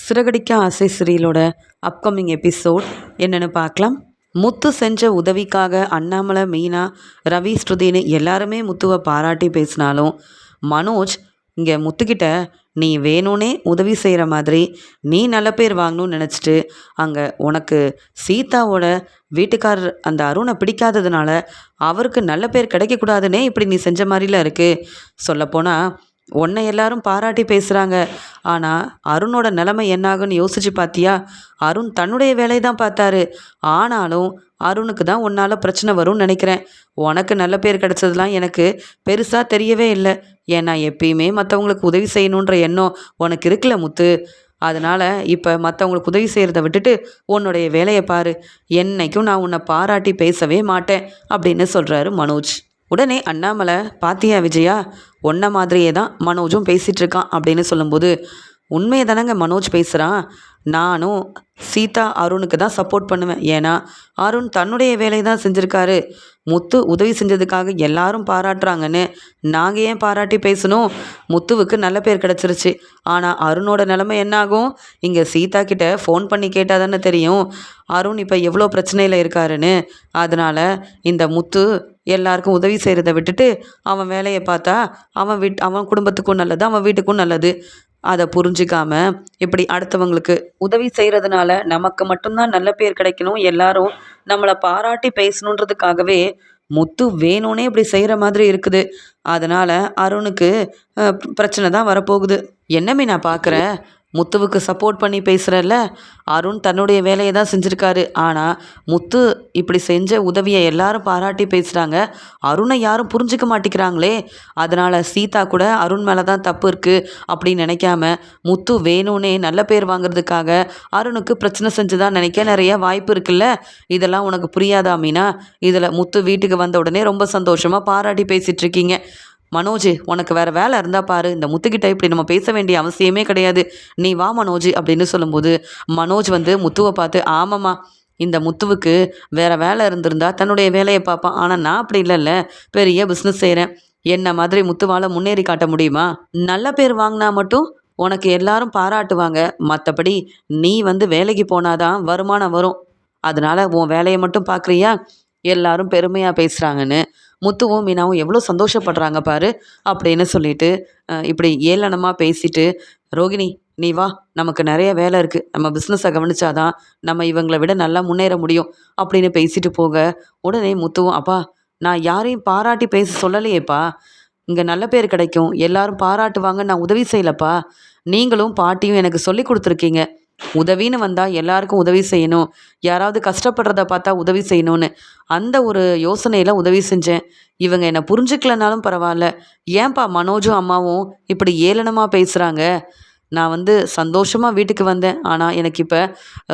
சிறகடிக்க ஆசை சீரியலோட upcoming episode என்னென்னு பார்க்கலாம். முத்து செஞ்ச உதவிக்காக அண்ணாமலை, மீனா, ரவி, ஸ்ருதின்னு எல்லாருமே முத்துவை பாராட்டி பேசினாலும் மனோஜ் இங்கே முத்துக்கிட்ட நீ வேணும்னே உதவி செய்கிற மாதிரி நீ நல்ல பேர் வாங்கணும்னு நினச்சிட்டு அங்கே உனக்கு சீதாவோட வீட்டுக்காரர் அந்த அருணை பிடிக்காததுனால அவருக்கு நல்ல பேர் கிடைக்கக்கூடாதுன்னே இப்படி நீ செஞ்ச மாதிரிலாம் இருக்குது. சொல்லப்போனால் உன்னை எல்லாரும் பாராட்டி பேசுகிறாங்க, ஆனால் அருணோட நிலைமை என்னாகுன்னு யோசிச்சு பார்த்தியா? அருண் தன்னுடைய வேலையை தான் பார்த்தாரு, ஆனாலும் அருணுக்கு தான் உன்னால் பிரச்சனை வரும்னு நினைக்கிறேன். உனக்கு நல்ல பேர் கிடச்சதுலாம் எனக்கு பெருசாக தெரியவே இல்லை. ஏன்னா எப்பயுமே மற்றவங்களுக்கு உதவி செய்யணுன்ற எண்ணம் உனக்கு இருக்குல்ல முத்து. அதனால் இப்போ மற்றவங்களுக்கு உதவி செய்கிறத விட்டுட்டு உன்னுடைய வேலையை பாரு. என்னைக்கும் நான் உன்னை பாராட்டி பேசவே மாட்டேன் அப்படின்னு சொல்கிறாரு மனோஜ். உடனே அண்ணாமலை, பாத்தியா விஜயா, ஒன்றை மாதிரியே தான் மனோஜும் பேசிகிட்டு இருக்கான் அப்படின்னு சொல்லும்போது, உண்மையை தானங்க மனோஜ் பேசுகிறான். நானும் சீதா அருணுக்கு தான் சப்போர்ட் பண்ணுவேன். ஏன்னா அருண் தன்னுடைய வேலையை தான் செஞ்சுருக்காரு. முத்து உதவி செஞ்சதுக்காக எல்லாரும் பாராட்டுறாங்கன்னு நாங்கள் ஏன் பாராட்டி பேசணும்? முத்துவுக்கு நல்ல பேர் கிடச்சிருச்சு. ஆனால் அருணோட நிலைமை என்னாகும்? இங்கே சீதா கிட்ட ஃபோன் பண்ணி கேட்டால் தானே தெரியும் அருண் இப்போ எவ்வளோ பிரச்சனையில் இருக்காருன்னு. அதனால் இந்த முத்து எல்லாருக்கும் உதவி செய்கிறத விட்டுட்டு அவன் வேலையை பார்த்தா அவன் குடும்பத்துக்கும் நல்லது, அவன் வீட்டுக்கும் நல்லது. அதை புரிஞ்சிக்காம இப்படி அடுத்தவங்களுக்கு உதவி செய்கிறதுனால நமக்கு மட்டும்தான் நல்ல பேர் கிடைக்கணும், எல்லாரும் நம்மளை பாராட்டி பேசணுன்றதுக்காகவே முத்து வேணும்னே இப்படி செய்கிற மாதிரி இருக்குது. அதனால் அருணுக்கு பிரச்சனை தான் வரப்போகுது. என்னமே நான் பார்க்குறேன், முத்துவுக்கு சப்போர்ட் பண்ணி பேசுகிறல்ல, அருண் தன்னுடைய வேலையை தான் செஞ்சுருக்காரு. ஆனால் முத்து இப்படி செஞ்ச உதவியை எல்லாரும் பாராட்டி பேசுகிறாங்க, அருணை யாரும் புரிஞ்சிக்க மாட்டேங்கிறாங்களே. அதனால் சீதா கூட அருண் மேலே தான் தப்பு இருக்குது அப்படின்னு நினைக்காம முத்து வேணும்னே நல்ல பேர் வாங்குறதுக்காக அருணுக்கு பிரச்சனை செஞ்சுதான் நினைக்க நிறைய வாய்ப்பு இருக்குல்ல. இதெல்லாம் உனக்கு புரியாதா மீனா? இதில் முத்து வீட்டுக்கு வந்த உடனே ரொம்ப சந்தோஷமாக பாராட்டி பேசிகிட்ருக்கீங்க. மனோஜ், உனக்கு வேறு வேலை இருந்தால் பாரு, இந்த முத்துக்கிட்ட இப்படி நம்ம பேச வேண்டிய அவசியமே கிடையாது, நீ வா மனோஜ் அப்படின்னு சொல்லும்போது மனோஜ் முத்துவை பார்த்து, ஆமாம்மா, இந்த முத்துவுக்கு வேறு வேலை இருந்திருந்தா தன்னுடைய வேலையை பார்ப்பான். ஆனால் நான் அப்படி இல்லைல்ல, பெரிய பிஸ்னஸ் செய்கிறேன். என்ன மாதிரி முத்துவால் முன்னேறி காட்ட முடியுமா? நல்ல பேர் வாங்கினா மட்டும் உனக்கு எல்லாரும் பாராட்டுவாங்க. மற்றபடி நீ வேலைக்கு போனாதான் வருமானம் வரும். அதனால் உன் வேலையை மட்டும் பார்க்குறியா? எல்லாரும் பெருமையாக பேசுகிறாங்கன்னு முத்துவும் மீனாவும் எவ்வளோ சந்தோஷப்படுறாங்க பாரு அப்படின்னு சொல்லிட்டு இப்படி ஏளனமாக பேசிட்டு, ரோகிணி நீ வா, நமக்கு நிறைய வேலை இருக்குது, நம்ம பிஸ்னஸை கவனிச்சாதான் நம்ம இவங்களை விட நல்லா முன்னேற முடியும் அப்படின்னு பேசிட்டு போக, உடனே முத்துவும், அப்பா நான் யாரையும் பாராட்டி பேச சொல்லலையேப்பா, இங்கே நல்ல பேர் கிடைக்கும், எல்லாரும் பாராட்டுவாங்க, நான் உதவி செய்யலப்பா. நீங்களும் பாட்டியும் எனக்கு சொல்லி கொடுத்துருக்கீங்க, உதவின்னு வந்தால் எல்லாருக்கும் உதவி செய்யணும், யாராவது கஷ்டப்படுறத பார்த்தா உதவி செய்யணும்னு. அந்த ஒரு யோசனையில் உதவி செஞ்சேன். இவங்க என்னை புரிஞ்சுக்கலனாலும் பரவாயில்ல, ஏன்பா மனோஜும் அம்மாவும் இப்படி ஏளனமாக பேசுகிறாங்க? நான் சந்தோஷமாக வீட்டுக்கு வந்தேன், ஆனால் எனக்கு இப்போ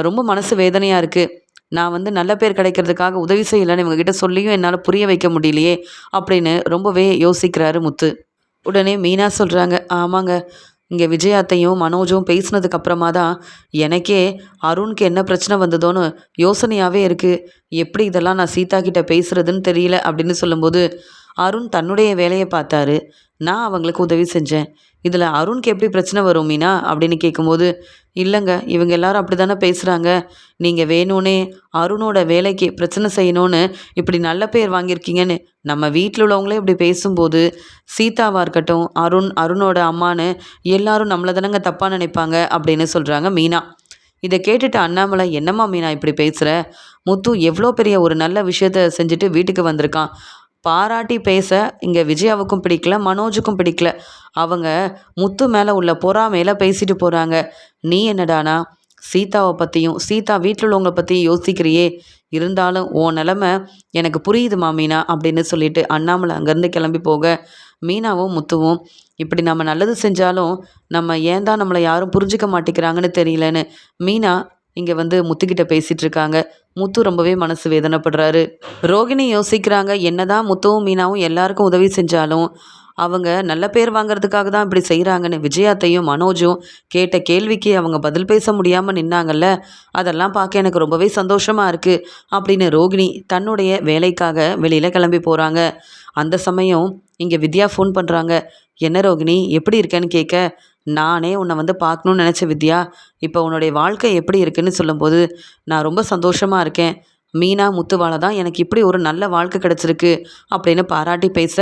ரொம்ப மனசு வேதனையாக இருக்குது. நான் நல்ல பேர் கிடைக்கிறதுக்காக உதவி செய்யலைன்னு இவங்ககிட்ட சொல்லியும் என்னால் புரிய வைக்க முடியலையே அப்படின்னு ரொம்பவே யோசிக்கிறாரு முத்து. உடனே மீனா சொல்கிறாங்க, ஆமாங்க, இங்கே விஜயாத்தையும் மனோஜும் பேசினதுக்கு அப்புறமா தான் எனக்கே அருணுக்கு என்ன பிரச்சனை வந்ததோன்னு யோசனையாகவே இருக்குது. எப்படி இதெல்லாம் நான் சீதா கிட்ட பேசுகிறதுன்னு தெரியல அப்படின்னு சொல்லும்போது, அருண் தன்னுடைய வேலையை பார்த்தாரு, நான் அவங்களுக்கு உதவி செஞ்சேன், இதில் அருணுக்கு எப்படி பிரச்சனை வரும் மீனா அப்படின்னு கேட்கும்போது, இல்லைங்க, இவங்க எல்லாரும் அப்படி தானே பேசுகிறாங்க, நீங்கள் வேணும்னே அருணோட வேலைக்கு பிரச்சனை செய்யணும்னு இப்படி நல்ல பேர் வாங்கியிருக்கீங்கன்னு நம்ம வீட்டில் உள்ளவங்களே இப்படி பேசும்போது, சீதாவாக இருக்கட்டும், அருணோட அம்மானு எல்லாரும் நம்மளை தானங்க தப்பாக நினைப்பாங்க அப்படின்னு சொல்கிறாங்க மீனா. இதை கேட்டுட்டு அண்ணாமலை, என்னம்மா மீனா இப்படி பேசுகிற? முத்து எவ்வளோ பெரிய ஒரு நல்ல விஷயத்த செஞ்சுட்டு வீட்டுக்கு வந்திருக்கான். பாராட்டி பேச இங்கே விஜயாவுக்கும் பிடிக்கல, மனோஜுக்கும் பிடிக்கல. அவங்க முத்து மேலே உள்ள பொறாமையில் பேசிட்டு போகிறாங்க. நீ என்னடானா சீதாவை பற்றியும் சீதா வீட்டில் உள்ளவங்களை பற்றியும் யோசிக்கிறியே. இருந்தாலும் உன் நிலமை எனக்கு புரியுதுமா மீனா அப்படின்னு சொல்லிட்டு அண்ணாமலை அங்கேருந்து கிளம்பி போக, மீனாவும் முத்துவும் இப்படி நம்ம நல்லது செஞ்சாலும் நம்ம ஏன் தான் நம்மளை யாரும் புரிஞ்சிக்க மாட்டேங்கிறாங்கன்னு தெரியலன்னு மீனா இங்கே முத்துக்கிட்ட பேசிகிட்டு இருக்காங்க. முத்து ரொம்பவே மனசு வேதனைப்படுறாரு. ரோகிணி யோசிக்கிறாங்க, என்னதான் முத்துவும் மீனாவும் எல்லாருக்கும் உதவி செஞ்சாலும் அவங்க நல்ல பேர் வாங்கிறதுக்காக தான் இப்படி செய்கிறாங்கன்னு. விஜயாத்தையும் மனோஜும் கேட்ட கேள்விக்கு அவங்க பதில் பேச முடியாமல் நின்னாங்கல்ல, அதெல்லாம் பார்க்க எனக்கு ரொம்பவே சந்தோஷமாக இருக்குது அப்படின்னு ரோகிணி தன்னுடைய வேலைக்காக வெளியில் கிளம்பி போகிறாங்க. அந்த சமயம் இங்கே வித்யா ஃபோன் பண்ணுறாங்க. என்ன ரோகிணி எப்படி இருக்கேன்னு கேட்க, நானே உன்னை வந்து பார்க்கணுன்னு நினச்ச வித்யா. இப்போ உன்னுடைய வாழ்க்கை எப்படி இருக்குன்னு சொல்லும்போது நான் ரொம்ப சந்தோஷமாக இருக்கேன். மீனா முத்துவால தான் எனக்கு இப்படி ஒரு நல்ல வாழ்க்கை கிடச்சிருக்கு அப்படின்னு பாராட்டி பேச,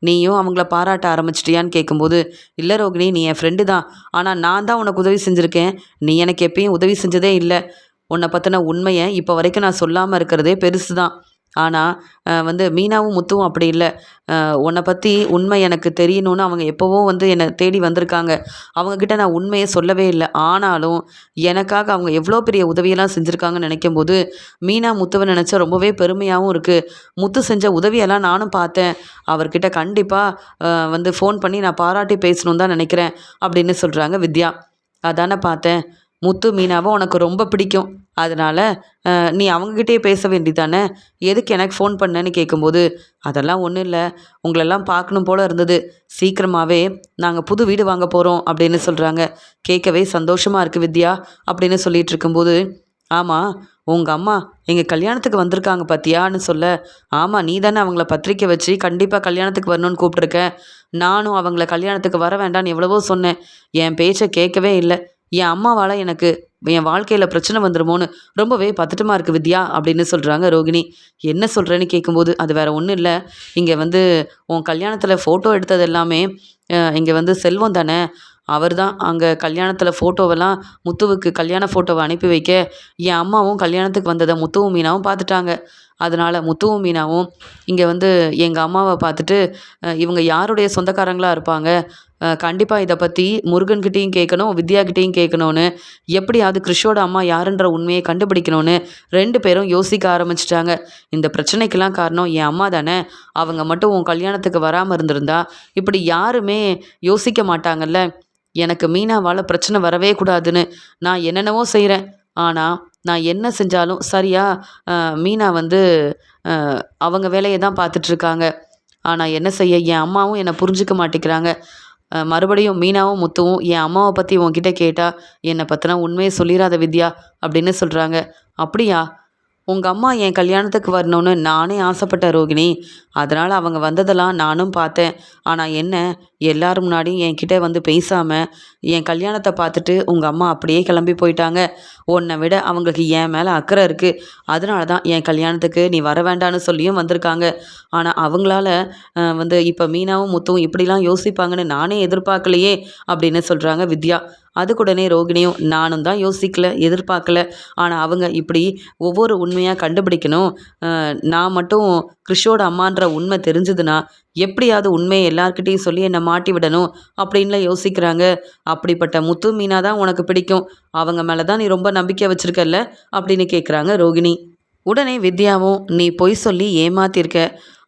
நீயும் அவங்கள பாராட்ட ஆரம்பிச்சிட்டியான்னு கேட்கும்போது, இல்லை ரோகிணி, நீ என் ஃப்ரெண்டு தான். ஆனால் நான் தான் உனக்கு உதவி செஞ்சுருக்கேன். நீ எனக்கு எப்பயும் உதவி செஞ்சதே இல்லை. உன்னை பற்றின உண்மையை இப்போ வரைக்கும் நான் சொல்லாமல் இருக்கிறதே பெருசு தான். ஆனால் வந்து மீனாவும் முத்துவும் அப்படி இல்லை. உன்னை பற்றி உண்மை எனக்கு தெரியணும்னு அவங்க எப்போவோ வந்து என்னை தேடி வந்திருக்காங்க. அவங்கக்கிட்ட நான் உண்மையை சொல்லவே இல்லை. ஆனாலும் எனக்காக அவங்க எவ்வளோ பெரிய உதவியெல்லாம் செஞ்சுருக்காங்கன்னு நினைக்கும்போது மீனா முத்துவை நினச்சா ரொம்பவே பெருமையாகவும் இருக்குது. முத்து செஞ்ச உதவியெல்லாம் நானும் பார்த்தேன். அவர்கிட்ட கண்டிப்பாக வந்து ஃபோன் பண்ணி நான் பாராட்டி பேசணுன்னு தான் நினைக்கிறேன் அப்படின்னு சொல்கிறாங்க வித்யா. அதானே பார்த்தேன். முத்து மீனாவை உனக்கு ரொம்ப பிடிக்கும். அதனால் நீ அவங்கக்கிட்டே பேச வேண்டியதானே, எதுக்கு எனக்கு ஃபோன் பண்ணேன்னு கேட்கும்போது, அதெல்லாம் ஒன்றும் இல்லை, உங்களெல்லாம் பார்க்கணும் போல் இருந்தது. சீக்கிரமாகவே நாங்கள் புது வீடு வாங்க போகிறோம் அப்படின்னு சொல்கிறாங்க. கேட்கவே சந்தோஷமாக இருக்குது வித்யா அப்படின்னு சொல்லிட்டு இருக்கும்போது, ஆமாம், உங்கள் அம்மா எங்கள் கல்யாணத்துக்கு வந்திருக்காங்க பார்த்தியான்னு சொல்ல, ஆமாம், நீ தானே அவங்கள பத்திரிக்கை வச்சு கண்டிப்பாக கல்யாணத்துக்கு வரணும்னு கூப்பிட்ருக்க. நானும் அவங்கள கல்யாணத்துக்கு வர வேண்டான்னு எவ்வளவோ சொன்னேன். என் பேச்சை கேட்கவே இல்லை. என் அம்மாவால் எனக்கு என் வாழ்க்கையில் பிரச்சனை வந்துடுமோன்னு ரொம்பவே பதட்டமாக இருக்குது வித்யா அப்படின்னு சொல்கிறாங்க ரோகிணி. என்ன சொல்கிறேன்னு கேட்கும்போது, அது வேறு ஒன்றும் இல்லை, இங்கே வந்து உன் கல்யாணத்தில் ஃபோட்டோ எடுத்தது எல்லாமே இங்கே வந்து செல்வம் தானே, அவர் தான் அங்கே கல்யாணத்தில் ஃபோட்டோவெல்லாம் முத்துவுக்கு கல்யாண ஃபோட்டோவை அனுப்பி வைக்க, என் அம்மாவும் கல்யாணத்துக்கு வந்ததை முத்துவும் மீனாவும் பார்த்துட்டாங்க. அதனால் முத்துவும் மீனாவும் இங்கே வந்து எங்கள் அம்மாவை பார்த்துட்டு, இவங்க யாருடைய சொந்தக்காரங்களாக இருப்பாங்க, கண்டிப்பாக இதை பற்றி முருகன்கிட்டையும் கேட்கணும், வித்யாக்கிட்டேயும் கேட்கணுன்னு, எப்படியாவது கிறிஷோட அம்மா யாருன்ற உண்மையை கண்டுபிடிக்கணும்னு 2 பேரும் யோசிக்க ஆரம்பிச்சிட்டாங்க. இந்த பிரச்சனைக்கெல்லாம் காரணம் என் அம்மா தானே. அவங்க மட்டும் உன் கல்யாணத்துக்கு வராமல் இருந்திருந்தா இப்படி யாருமே யோசிக்க மாட்டாங்கல்ல. எனக்கு மீனாவால் பிரச்சனை வரவே கூடாதுன்னு நான் என்னென்னவோ செய்கிறேன். ஆனால் நான் என்ன செஞ்சாலும் சரியா மீனா வந்து அவங்க வேலையை தான் பார்த்துட்ருக்காங்க. ஆனால் என்ன செய்ய, என் அம்மாவும் என்னை புரிஞ்சுக்க மாட்டேங்கிறாங்க. மறுபடியும் மீனாவும் முத்துவும் என் அம்மாவை பற்றி உன்கிட்ட கேட்டால் என்னை பற்றினா உண்மையை சொல்லிடாத வித்யா அப்படின்னு சொல்கிறாங்க. அப்படியா? உங்கள் அம்மா என் கல்யாணத்துக்கு வரணும்னு நானே ஆசைப்பட்டேன் ரோகிணி. அதனால் அவங்க வந்ததெல்லாம் நானும் பார்த்தேன். ஆனால் என்ன, எல்லாரும் முன்னாடியும் என்கிட்ட வந்து பேசாமல் என் கல்யாணத்தை பார்த்துட்டு உங்கள் அம்மா அப்படியே கிளம்பி போயிட்டாங்க. உன்னை விட அவங்களுக்கு என் மேலே அக்கறை இருக்குது. அதனால தான் என் கல்யாணத்துக்கு நீ வர வேண்டான்னு சொல்லியும் வந்திருக்காங்க. ஆனால் அவங்களால வந்து இப்போ மீனாவும் முத்துவும் இப்படிலாம் யோசிப்பாங்கன்னு நானே எதிர்பார்க்கலையே அப்படின்னு சொல்கிறாங்க வித்யா. அதுக்குடனே ரோகிணியும், நானும் தான் யோசிக்கல, எதிர்பார்க்கல. ஆனால் அவங்க இப்படி ஒவ்வொரு உண்மையாக கண்டுபிடிக்கணும். நான் மட்டும் கிறிஷோட அம்மான்ற உண்மை தெரிஞ்சதுன்னா எப்படியாவது உண்மையை எல்லார்கிட்டையும் சொல்லி என்னை மாட்டி விடணும் அப்படின்லாம் யோசிக்கிறாங்க. அப்படிப்பட்ட முத்து மீனா தான் உனக்கு பிடிக்கும், அவங்க மேலே தான் நீ ரொம்ப நம்பிக்கை வச்சுருக்கல்ல அப்படின்னு கேட்குறாங்க ரோகிணி. உடனே வித்யாவும், நீ பொய் சொல்லி ஏமாத்திருக்க.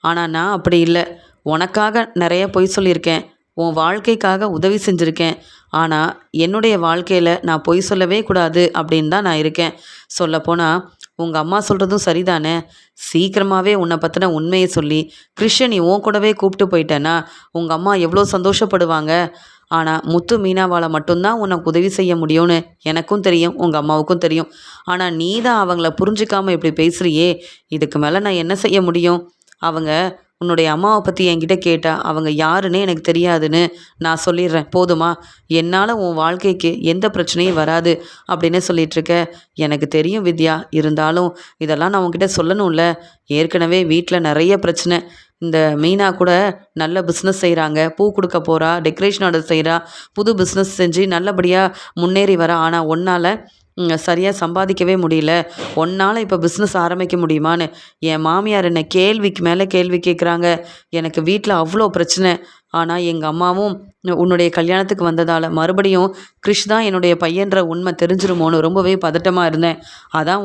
ஆனால் நான் அப்படி இல்லை. உனக்காக நிறைய பொய் சொல்லியிருக்கேன், உன் வாழ்க்கைக்காக உதவி செஞ்சுருக்கேன். ஆனால் என்னுடைய வாழ்க்கையில் நான் பொய் சொல்லவே கூடாது அப்படின்னு தான் நான் இருக்கேன். சொல்லப்போனால் உங்கள் அம்மா சொல்கிறதும் சரிதானே. சீக்கிரமாகவே உன்னை பற்றின உண்மையை சொல்லி கிறிஷை நீ உன் கூடவே கூப்பிட்டு போயிட்டேன்னா உங்கள் அம்மா எவ்வளோ சந்தோஷப்படுவாங்க. ஆனால் முத்து மீனாவால் மட்டும்தான் உனக்கு உதவி செய்ய முடியும்னு எனக்கும் தெரியும், உங்கள் அம்மாவுக்கும் தெரியும். ஆனால் நீ தான் அவங்கள புரிஞ்சிக்காமல் இப்படி பேசுகிறியே, இதுக்கு மேலே நான் என்ன செய்ய முடியும்? அவங்க உன்னுடைய அம்மாவை பற்றி என்கிட்ட கேட்டால் அவங்க யாருன்னு எனக்கு தெரியாதுன்னு நான் சொல்லிடுறேன், போதுமா? என்னால் உன் வாழ்க்கைக்கு எந்த பிரச்சனையும் வராது அப்படின்னு சொல்லிகிட்ருக்க. எனக்கு தெரியும் வித்யா, இருந்தாலும் இதெல்லாம் நான் உன்கிட்ட சொல்லணும்ல. ஏற்கனவே வீட்டில் நிறைய பிரச்சனை. இந்த மீனா கூட நல்ல பிஸ்னஸ் செய்கிறாங்க, பூ கொடுக்க போகிறா, டெக்கரேஷன் ஆர்டர் செய்கிறா, புது பிஸ்னஸ் செஞ்சு நல்லபடியாக முன்னேறி வரா. ஆனால் ஒன்றால் சரியாக சம்பாதிக்கவே முடியல. ஒன்னால் இப்போ பிஸ்னஸ் ஆரம்பிக்க முடியுமான்னு என் மாமியார் என்னை கேள்விக்கு மேலே கேள்வி கேட்குறாங்க. எனக்கு வீட்டில் அவ்வளோ பிரச்சனை. ஆனால் எங்கள் அம்மாவும் உன்னுடைய கல்யாணத்துக்கு வந்ததால் மறுபடியும் கிறிஷ் தான் என்னுடைய பையன்ற உண்மை தெரிஞ்சிருமோன்னு ரொம்பவே பதட்டமாக இருந்தேன். அதான்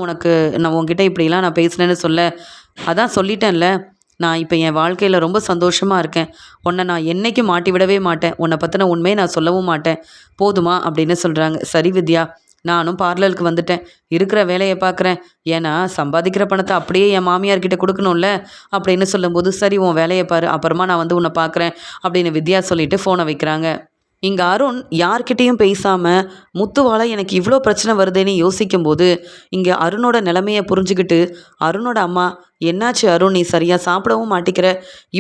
நான் உன்கிட்ட இப்படிலாம் நான் பேசினேன்னு சொல்ல, அதான் சொல்லிட்டேன்ல, நான் இப்போ என் வாழ்க்கையில் ரொம்ப சந்தோஷமாக இருக்கேன். உன்னை நான் என்றைக்கும் மாட்டி விடவே மாட்டேன், உன்னை பற்றின உண்மையை நான் சொல்லவும் மாட்டேன், போதுமா அப்படின்னு சொல்கிறாங்க. சரி வித்யா, நானும் பார்லருக்கு வந்துட்டேன், இருக்கிற வேலையை பார்க்குறேன். ஏன்னா சம்பாதிக்கிற பணத்தை அப்படியே என் மாமியார்கிட்ட கொடுக்கணும்ல அப்படின்னு சொல்லும்போது, சரி உன் வேலையை பாரு, அப்புறமா நான் வந்து உன்னை பார்க்குறேன் அப்படின்னு வித்யா சொல்லிவிட்டு ஃபோனை வைக்கிறாங்க. இங்கே அருண் யார்கிட்டேயும் பேசாமல் முத்துவால் எனக்கு இவ்வளோ பிரச்சனை வருதுன்னு யோசிக்கும்போது இங்கே அருணோட நிலைமையை புரிஞ்சுக்கிட்டு அருணோட அம்மா, என்னாச்சு அருண், நீ சரியாக சாப்பிடவும் மாட்டிக்கிற,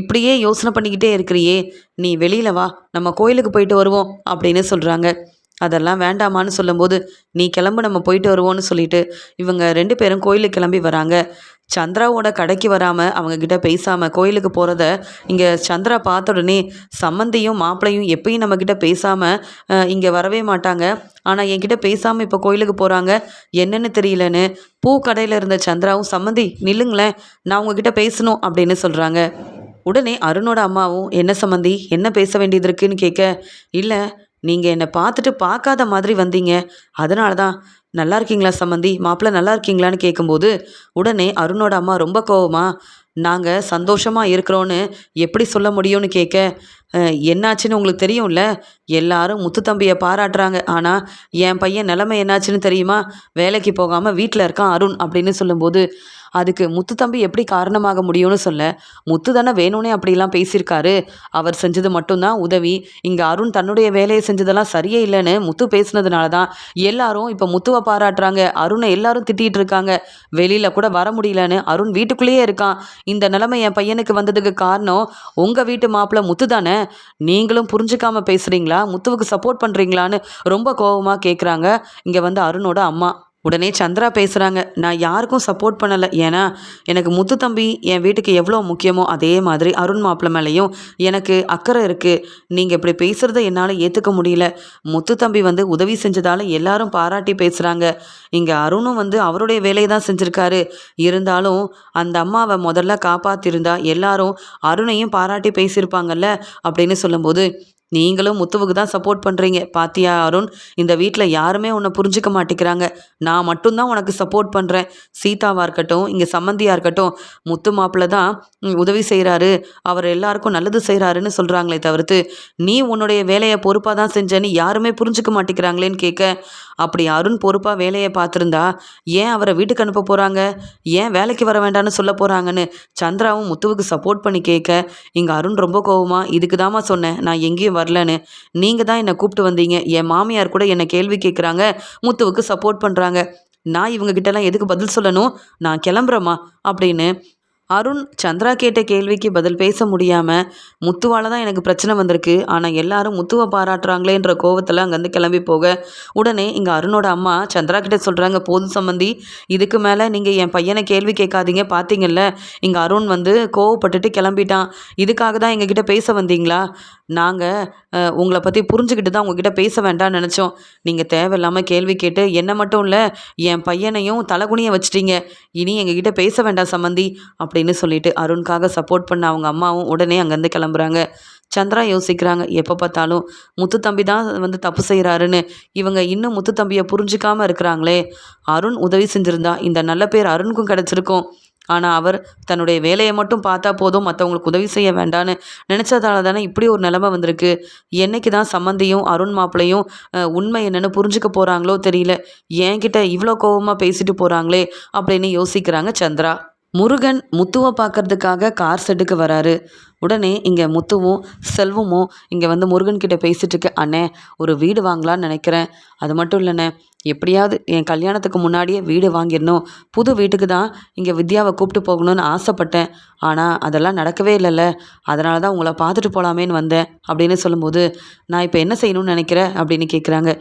இப்படியே யோசனை பண்ணிக்கிட்டே இருக்கிறியே, நீ வெளியில் வா, நம்ம கோயிலுக்கு போயிட்டு வருவோம் அப்படின்னு சொல்கிறாங்க. அதெல்லாம் வேண்டாமான்னு சொல்லும்போது, நீ கிளம்பு, நம்ம போயிட்டு வருவோன்னு சொல்லிட்டு இவங்க 2 பேரும் கோயிலுக்கு கிளம்பி வராங்க. சந்திராவோட கடைக்கு வராமல் அவங்கக்கிட்ட பேசாமல் கோயிலுக்கு போகிறத இங்கே சந்திரா பார்த்த உடனே, சம்மந்தியும் மாப்பிள்ளையும் எப்பயும் நம்மக்கிட்ட பேசாமல் இங்கே வரவே மாட்டாங்க, ஆனால் என்கிட்ட பேசாமல் இப்போ கோயிலுக்கு போகிறாங்க, என்னன்னு தெரியலன்னு பூ கடையில் இருந்த சந்திராவும், சம்மந்தி நில்லுங்களேன், நான் உங்ககிட்ட பேசணும் அப்படின்னு சொல்கிறாங்க. உடனே அருணோட அம்மாவும், என்ன சம்மந்தி, என்ன பேச வேண்டியது இருக்குன்னு கேட்க, இல்லை நீங்கள் என்னை பார்த்துட்டு பார்க்காத மாதிரி வந்தீங்க, அதனால தான். நல்லா இருக்கீங்களா சம்மந்தி, மாப்பிள்ளை நல்லா இருக்கீங்களான்னு கேட்கும்போது உடனே அருணோட அம்மா ரொம்ப கோவமா, நாங்கள் சந்தோஷமாக இருக்கிறோன்னு எப்படி சொல்ல முடியும்னு கேட்க, என்னாச்சுன்னு உங்களுக்கு தெரியும்ல, எல்லாரும் முத்து தம்பியை பாராட்டுறாங்க, ஆனால் என் பையன் நிலைமை என்னாச்சுன்னு தெரியுமா, வேலைக்கு போகாமல் வீட்டில் இருக்கான் அருண் அப்படின்னு சொல்லும்போது, அதுக்கு முத்து தம்பி எப்படி காரணமாக முடியும்னு சொல்ல, முத்து தானே வேணும்னே அப்படிலாம் பேசியிருக்காரு, அவர் செஞ்சது மட்டும்தான் உதவி, இங்கே அருண் தன்னுடைய வேலையை செஞ்சதெல்லாம் சரியே இல்லைன்னு முத்து பேசுனதுனால தான் எல்லாரும் இப்போ முத்துவை பாராட்டுறாங்க, அருணை எல்லாரும் திட்டிகிட்டு இருக்காங்க, வெளியில் கூட வர முடியலன்னு அருண் வீட்டுக்குள்ளேயே இருக்கான், இந்த நிலைமை என் பையனுக்கு வந்ததுக்கு காரணம் உங்கள் வீட்டு மாப்பிள்ளை முத்து தானே, நீங்களும் புரிஞ்சுக்காமல் பேசுகிறீங்களா, முத்துவுக்கு சப்போர்ட் பண்ணுறீங்களான்னு ரொம்ப கோபமாக கேட்குறாங்க இங்கே வந்து அருணோட அம்மா. உடனே சந்திரா பேசுகிறாங்க, நான் யாருக்கும் சப்போர்ட் பண்ணலை, ஏன்னா எனக்கு முத்து தம்பி என் வீட்டுக்கு எவ்வளோ முக்கியமோ அதே மாதிரி அருண் மாப்பிள்ளை மேலேயும் எனக்கு அக்கறை இருக்குது, நீங்கள் இப்படி பேசுகிறத என்னால் ஏற்றுக்க முடியல, முத்து தம்பி வந்து உதவி செஞ்சதால் எல்லாரும் பாராட்டி பேசுகிறாங்க, இங்கே அருணும் வந்து அவருடைய வேலையை தான் செஞ்சுருக்காரு, இருந்தாலும் அந்த அம்மாவை முதல்ல காப்பாற்றிருந்தா எல்லாரும் அருணையும் பாராட்டி பேசியிருப்பாங்கல்ல அப்படின்னு சொல்லும்போது, நீங்களும் முத்துவுக்கு தான் சப்போர்ட் பண்ணுறீங்க, பாத்தியா அருண், இந்த வீட்டில் யாருமே உன்னை புரிஞ்சுக்க மாட்டேங்கிறாங்க, நான் மட்டும்தான் உனக்கு சப்போர்ட் பண்ணுறேன், சீதாவாக இருக்கட்டும், இங்கே சம்மந்தியாக இருக்கட்டும், முத்து மாப்பிள்ளை தான் உதவி செய்கிறாரு, அவர் எல்லாருக்கும் நல்லது செய்கிறாருன்னு சொல்கிறாங்களே தவிர்த்து, நீ உன்னுடைய வேலையை பொறுப்பாக தான் செஞ்சேன்னு யாருமே புரிஞ்சுக்க மாட்டேங்கிறாங்களேன்னு கேட்க, அப்படி அருண் பொறுப்பாக வேலையை பார்த்துருந்தா ஏன் அவரை வீட்டுக்கு அனுப்ப போகிறாங்க, ஏன் வேலைக்கு வர வேண்டாம்னு சொல்ல போகிறாங்கன்னு சந்திராவும் முத்துவுக்கு சப்போர்ட் பண்ணி கேட்க, இங்கே அருண் ரொம்ப கோவமா, இதுக்கு தாமா சொன்னேன் நான் எங்கேயும் வரலன்னு, நீங்கள் தான் என்னை கூப்பிட்டு வந்தீங்க, என் மாமியார் கூட என்னை கேள்வி கேட்குறாங்க, முத்துவுக்கு சப்போர்ட் பண்ணுறாங்க, நான் இவங்க கிட்டலாம் எதுக்கு பதில் சொல்லணும், நான் கிளம்புறேம்மா அப்படின்னு அருண் சந்திரா கேட்ட கேள்விக்கு பதில் பேச முடியாமல், முத்துவால் தான் எனக்கு பிரச்சனை வந்திருக்கு, ஆனால் எல்லாரும் முத்துவை பாராட்டுறாங்களேன்ற கோவத்தில் அங்கேருந்து கிளம்பி போக, உடனே இங்கே அருணோட அம்மா சந்திரா கிட்டே சொல்கிறாங்க, போதும் சம்மந்தி, இதுக்கு மேலே நீங்கள் என் பையனை கேள்வி கேட்காதீங்க, பார்த்தீங்கல்ல இங்கே அருண் வந்து கோவப்பட்டுட்டு கிளம்பிட்டான், இதுக்காக தான் எங்ககிட்ட பேச வந்தீங்களா, நாங்கள் உங்களை பற்றி புரிஞ்சுக்கிட்டு தான் உங்ககிட்ட பேச வேண்டாம்னு நினச்சோம், நீங்கள் தேவையில்லாமல் கேள்வி கேட்டு என்னை மட்டும் இல்லை என் பையனையும் தலைகுனிய வச்சிட்டீங்க, இனி எங்ககிட்ட பேச வேண்டாம் சம்மந்தி அப்படின்னு சொல்லிட்டு அருணுக்காக சப்போர்ட் பண்ண அவங்க அம்மாவும் உடனே அங்கேருந்து கிளம்புறாங்க. சந்திரா யோசிக்கிறாங்க, எப்போ பார்த்தாலும் முத்து தம்பி தான் வந்து தப்பு செய்கிறாருன்னு, இவங்க இன்னும் முத்து தம்பியை புரிஞ்சிக்காமல் இருக்கிறாங்களே, அருண் உதவி செஞ்சுருந்தா இந்த நல்ல பேர் அருணுக்கும் கிடச்சிருக்கும், ஆனால் அவர் தன்னுடைய வேலையை மட்டும் பார்த்தா போதும், மற்றவங்களுக்கு உதவி செய்ய வேண்டான்னு நினச்சதால தானே இப்படி ஒரு நிலைமை வந்திருக்கு, என்னைக்கு தான் சம்மந்தியும் அருண் மாப்பிள்ளையும் உண்மை என்னென்னு புரிஞ்சுக்க போகிறாங்களோ தெரியல, என்கிட்ட இவ்வளோ கோபமாக பேசிட்டு போகிறாங்களே அப்படின்னு யோசிக்கிறாங்க சந்திரா. முருகன் முத்துவை பார்க்கறதுக்காக கார் ஷெட்டுக்கு வராரு. உடனே இங்கே முத்துவும் செல்வமும் இங்கே வந்து முருகன்கிட்ட பேசிகிட்டு இருக்க, அண்ணே ஒரு வீடு வாங்கலான்னு நினைக்கிறேன், அது மட்டும் இல்லைண்ணே எப்படியாவது என் கல்யாணத்துக்கு முன்னாடியே வீடு வாங்கிடணும், புது வீட்டுக்கு தான் இங்கே வித்யாவை கூப்பிட்டு போகணும்னு ஆசைப்பட்டேன், ஆனால் அதெல்லாம் நடக்கவே இல்லைல்ல, அதனால தான் உங்களை பார்த்துட்டு போகலாமேன்னு வந்தேன் அப்படின்னு சொல்லும்போது, நான் இப்போ என்ன செய்யணும்னு நினைக்கிறேன் அப்படின்னு கேட்குறாங்க.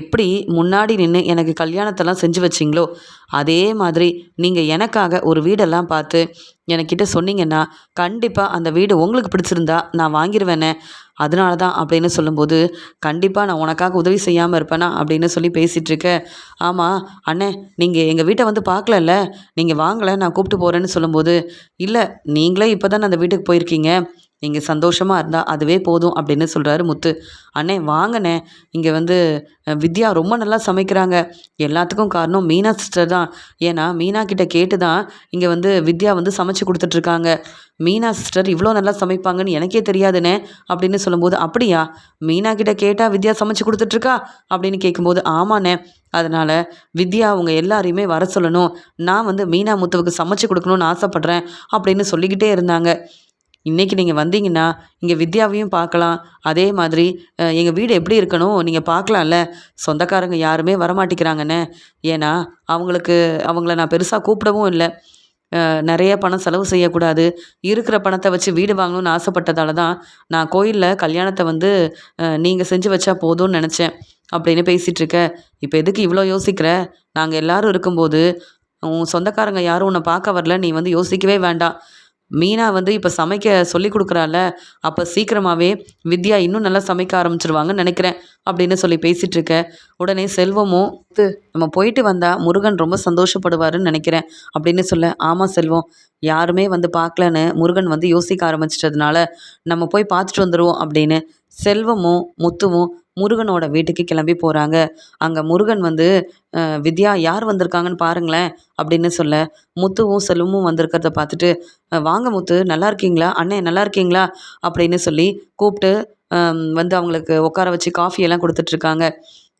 எப்படி முன்னாடி நின்று எனக்கு கல்யாணத்தெல்லாம் செஞ்சு வச்சிங்களோ அதே மாதிரி நீங்கள் எனக்காக ஒரு வீடெல்லாம் பார்த்து என்கிட்ட சொன்னீங்கன்னா கண்டிப்பாக அந்த வீடு உங்களுக்கு பிடிச்சிருந்தா நான் வாங்கிடுவேனே, அதனால தான் அப்படின்னு சொல்லும்போது, கண்டிப்பாக நான் உனக்காக உதவி செய்யாமல் இருப்பேனா அப்படின்னு சொல்லி பேசிகிட்ருக்க, ஆமாம் அண்ணே நீங்கள் எங்கள் வீட்டை வந்து பார்க்கலல்ல, நீங்கள் வாங்கலை நான் கூப்பிட்டு போகிறேன்னு சொல்லும்போது, இல்லை நீங்களே இப்போ தான் அந்த வீட்டுக்கு போயிருக்கீங்க, நீங்கள் சந்தோஷமாக இருந்தால் அதுவே போதும் அப்படின்னு சொல்கிறாரு முத்து. அண்ணே வாங்கண்ணே, இங்கே வந்து வித்யா ரொம்ப நல்லா சமைக்கிறாங்க, எல்லாத்துக்கும் காரணம் மீனா சிஸ்டர் தான், ஏன்னா மீனா கிட்ட கேட்டு தான் இங்கே வந்து வித்யா வந்து சமைச்சு கொடுத்துட்ருக்காங்க, மீனா சிஸ்டர் இவ்வளோ நல்லா சமைப்பாங்கன்னு எனக்கே தெரியாதுண்ணே அப்படின்னு சொல்லும்போது, அப்படியா மீனா கிட்ட கேட்டால் வித்யா சமைச்சு கொடுத்துட்ருக்கா அப்படின்னு கேட்கும்போது, ஆமாண்ணே, அதனால் வித்யா அவங்க எல்லாரையுமே வர சொல்லணும், நான் வந்து மீனா முத்துவுக்கு சமைச்சு கொடுக்கணுன்னு ஆசைப்பட்றேன் அப்படின்னு சொல்லிக்கிட்டே இருந்தாங்க. இன்றைக்கி நீங்கள் வந்தீங்கன்னா இங்கே வித்யாவையும் பார்க்கலாம். அதே மாதிரி எங்கள் வீடு எப்படி இருக்கணும் நீங்கள் பார்க்கலாம்ல. சொந்தக்காரங்க யாருமே வரமாட்டேங்கிறாங்கண்ணே. ஏன்னா அவங்கள நான் பெருசாக கூப்பிடவும் இல்லை. நிறைய பணம் செலவு செய்யக்கூடாது. இருக்கிற பணத்தை வச்சு வீடு வாங்கணும்னு ஆசைப்பட்டதால தான் நான் கோயிலில் கல்யாணத்தை வந்து நீங்கள் செஞ்சு வச்சா போதும்னு நினச்சேன் அப்படின்னு பேசிகிட்ருக்க. இப்போ எதுக்கு இவ்வளோ யோசிக்கிற? நாங்கள் எல்லாரும் இருக்கும்போது உன் சொந்தக்காரங்க யாரும் உன்னை பார்க்க வரல. நீ வந்து யோசிக்கவே வேண்டாம். மீனா வந்து இப்போ சமைக்க சொல்லி கொடுக்குறால, அப்போ சீக்கிரமாகவே வித்யா இன்னும் நல்லா சமைக்க ஆரம்பிச்சிருவாங்கன்னு நினைக்கிறேன் அப்படின்னு சொல்லி பேசிகிட்டு இருக்க. உடனே செல்வமும் நம்ம போயிட்டு வந்தால் முருகன் ரொம்ப சந்தோஷப்படுவாருன்னு நினைக்கிறேன் அப்படின்னு சொல்ல, ஆமாம் செல்வம், யாருமே வந்து பார்க்கலன்னு முருகன் வந்து யோசிக்க ஆரம்பிச்சிட்டதுனால நம்ம போய் பார்த்துட்டு வந்துடுவோம் அப்படின்னு செல்வமும் முத்துவும் முருகனோட வீட்டுக்கு கிளம்பி போகிறாங்க. அங்கே முருகன் வந்து வித்யா யார் வந்திருக்காங்கன்னு பாருங்களேன் அப்படின்னு சொல்ல, முத்துவும் செல்வமும் வந்திருக்கிறத பார்த்துட்டு வாங்க முத்து, நல்லா இருக்கீங்களா அண்ணே, நல்லா இருக்கீங்களா அப்படின்னு சொல்லி கூப்பிட்டு வந்து அவங்களுக்கு உட்கார வச்சு காஃபியெல்லாம் கொடுத்துட்ருக்காங்க.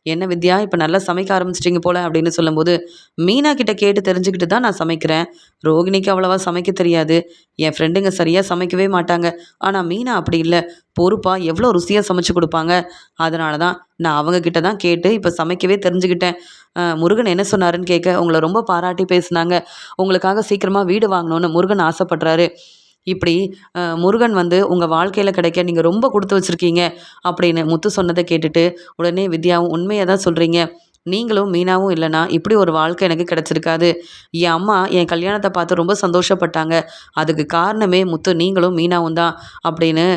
என்ன வித்யா இப்போ நல்லா சமைக்க ஆரம்பிச்சிட்டிங்க போல் அப்படின்னு சொல்லும்போது, மீனா கிட்ட கேட்டு தெரிஞ்சுக்கிட்டு தான் நான் சமைக்கிறேன். ரோகிணிக்கு அவ்வளவா சமைக்க தெரியாது. என் ஃப்ரெண்டுங்க சரியாக சமைக்கவே மாட்டாங்க. ஆனால் மீனா அப்படி இல்லை, பொறுப்பாக எவ்வளோ ருசியாக சமைச்சு கொடுப்பாங்க. அதனால தான் நான் அவங்கக்கிட்ட தான் கேட்டு இப்போ சமைக்கவே தெரிஞ்சுக்கிட்டேன். முருகன் என்ன சொன்னாருன்னு கேட்க, உங்களை ரொம்ப பாராட்டி பேசுனாங்க. உங்களுக்காக சீக்கிரமாக வீடு வாங்கணும்னு முருகன் ஆசைப்படுறாரு. இப்படி முருகன் வந்து உங்கள் வாழ்க்கையில் கிடைக்க நீங்கள் ரொம்ப கொடுத்து வச்சுருக்கீங்க அப்படின்னு முத்து சொன்னதை கேட்டுட்டு உடனே வித்யாவும் உண்மையை தான் சொல்கிறீங்க. நீங்களும் மீனாவும் இல்லைனா இப்படி ஒரு வாழ்க்கை எனக்கு கிடச்சிருக்காது. என் அம்மா என் கல்யாணத்தை பார்த்து ரொம்ப சந்தோஷப்பட்டாங்க. அதுக்கு காரணமே முத்து, நீங்களும் மீனாவும் தான் அப்படின்னு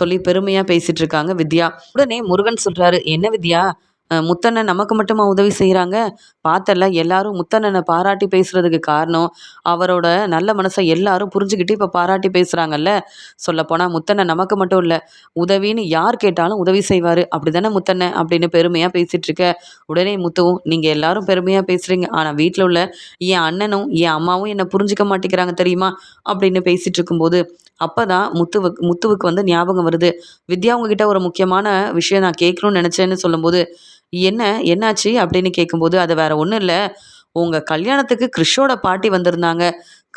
சொல்லி பெருமையாக பேசிகிட்டு இருக்காங்க வித்யா. உடனே முருகன் சொல்கிறாரு, என்ன வித்யா, முத்தண்ணன் நமக்கு மட்டுமா உதவி செய்கிறாங்க? பார்த்தல்ல, எல்லாரும் முத்தண்ணனை பாராட்டி பேசுகிறதுக்கு காரணம் அவரோட நல்ல மனசை எல்லாரும் புரிஞ்சுக்கிட்டு இப்போ பாராட்டி பேசுகிறாங்கல்ல. சொல்லப்போனால் முத்தண்ணன் நமக்கு மட்டும் இல்லை, உதவின்னு யார் கேட்டாலும் உதவி செய்வார். அப்படி தானே முத்தண்ணன் அப்படின்னு பெருமையாக பேசிகிட்ருக்க. உடனே முத்துவும், நீங்கள் எல்லாரும் பெருமையாக பேசுகிறீங்க, ஆனால் வீட்டில் உள்ள என் அண்ணனும் என் அம்மாவும் என்னை புரிஞ்சிக்க மாட்டேங்கிறாங்க தெரியுமா அப்படின்னு பேசிகிட்டு இருக்கும்போது அப்போ தான் முத்துவுக்கு வந்து ஞாபகம் வருது. வித்யா உங்ககிட்ட ஒரு முக்கியமான விஷயம் நான் கேட்கணும்னு நினச்சேன்னு சொல்லும்போது, என்னாச்சு அப்படின்னு கேட்கும்போது, அது வேற ஒன்றும் இல்லை, உங்கள் கல்யாணத்துக்கு கிறிஷோட பாட்டி வந்திருந்தாங்க.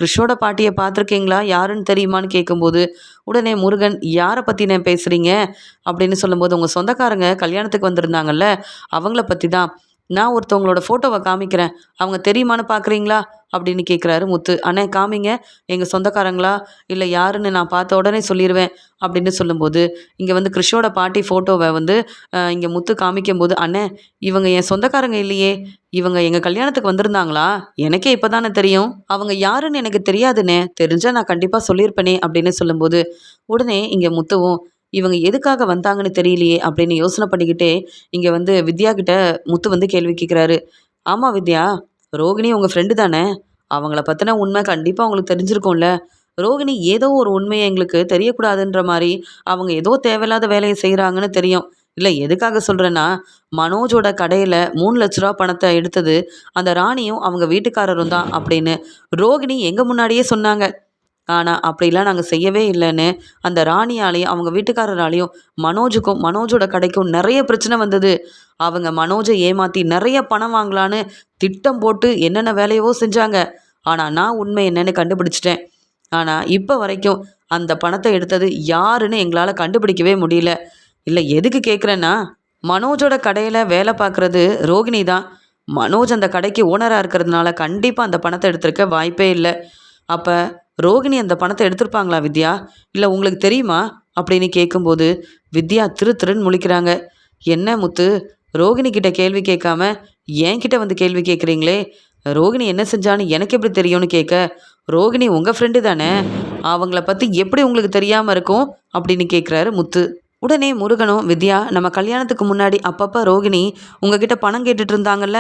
கிறிஷோட பாட்டியை பார்த்துருக்கீங்களா, யாருன்னு தெரியுமான்னு கேட்கும்போது உடனே முருகன், யாரை பற்றி நான் பேசுகிறீங்க அப்படின்னு சொல்லும்போது, உங்கள் சொந்தக்காரங்க கல்யாணத்துக்கு வந்திருந்தாங்கல்ல, அவங்கள பற்றி தான். நான் ஒருத்தவங்களோட ஃபோட்டோவை காமிக்கிறேன், அவங்க தெரியுமான்னு பார்க்குறீங்களா அப்படின்னு கேட்குறாரு முத்து. அண்ணே காமிங்க, எங்கள் சொந்தக்காரங்களா இல்லை யாருன்னு நான் பார்த்த உடனே சொல்லிடுவேன் அப்படின்னு சொல்லும்போது, இங்கே வந்து கிறிஷோட பாட்டி ஃபோட்டோவை வந்து இங்கே முத்து காமிக்கும்போது, அண்ணே இவங்க என் சொந்தக்காரங்க இல்லையே, இவங்க எங்கள் கல்யாணத்துக்கு வந்திருந்தாங்களா, எனக்கே இப்போ தானே தெரியும், அவங்க யாருன்னு எனக்கு தெரியாதுண்ணே, தெரிஞ்சால் நான் கண்டிப்பாக சொல்லியிருப்பேனே அப்படின்னு சொல்லும்போது உடனே இங்கே முத்துவும், இவங்க எதுக்காக வந்தாங்கன்னு தெரியலையே அப்படின்னு யோசனை பண்ணிக்கிட்டே இங்கே வந்து வித்யா கிட்ட முத்து வந்து கேள்வி கேட்குறாரு. ஆமாம் வித்யா, ரோகிணி உங்கள் ஃப்ரெண்டு தானே, அவங்கள பற்றின உண்மை கண்டிப்பாக உங்களுக்கு தெரிஞ்சிருக்கும்ல. ரோகிணி ஏதோ ஒரு உண்மையை எங்களுக்கு தெரியக்கூடாதுன்ற மாதிரி அவங்க ஏதோ தேவையில்லாத வேலையை செய்கிறாங்கன்னு தெரியும். இல்லை எதுக்காக சொல்கிறேன்னா, மனோஜோட கடையில் 3,00,000 ரூபா பணத்தை எடுத்தது அந்த ராணியும் அவங்க வீட்டுக்காரரும் தான் அப்படின்னு ரோகிணி எங்கள் முன்னாடியே சொன்னாங்க. ஆனால் அப்படிலாம் நாங்கள் செய்யவே இல்லைன்னு அந்த ராணியாலேயும் அவங்க வீட்டுக்காரராலேயும் மனோஜோட கடைக்கும் நிறைய பிரச்சனை வந்தது. அவங்க மனோஜை ஏமாற்றி நிறைய பணம் வாங்கலான்னு திட்டம் போட்டு என்னென்ன வேலையவோ செஞ்சாங்க. ஆனால் நான் உண்மை என்னன்னு கண்டுபிடிச்சிட்டேன். ஆனால் இப்போ வரைக்கும் அந்த பணத்தை எடுத்தது யாருன்னு எங்களால் கண்டுபிடிக்கவே முடியல. இல்லை எதுக்கு கேட்குறேன்னா, மனோஜோட கடையில் வேலை பார்க்குறது ரோகிணி தான். மனோஜ் அந்த கடைக்கு ஓனராக இருக்கிறதுனால கண்டிப்பாக அந்த பணத்தை எடுத்திருக்க வாய்ப்பே இல்லை. அப்போ ரோகிணி அந்த பணத்தை எடுத்திருப்பாங்களா வித்யா, இல்லை உங்களுக்கு தெரியுமா அப்படின்னு கேட்கும்போது வித்யா திருன்னு முழிக்கிறாங்க. என்ன முத்து, ரோகிணி கிட்ட கேள்வி கேட்காம என்கிட்ட வந்து கேள்வி கேட்குறீங்களே, ரோகிணி என்ன செஞ்சான்னு எனக்கு எப்படி தெரியும்னு கேட்க, ரோகிணி உங்கள் ஃப்ரெண்டு தானே, அவங்கள பற்றி எப்படி உங்களுக்கு தெரியாமல் இருக்கும் அப்படின்னு கேட்குறாரு முத்து. உடனே முருகனும், வித்யா நம்ம கல்யாணத்துக்கு முன்னாடி அப்பப்போ ரோகிணி உங்ககிட்ட பணம் கேட்டுட்டு இருந்தாங்கல்ல,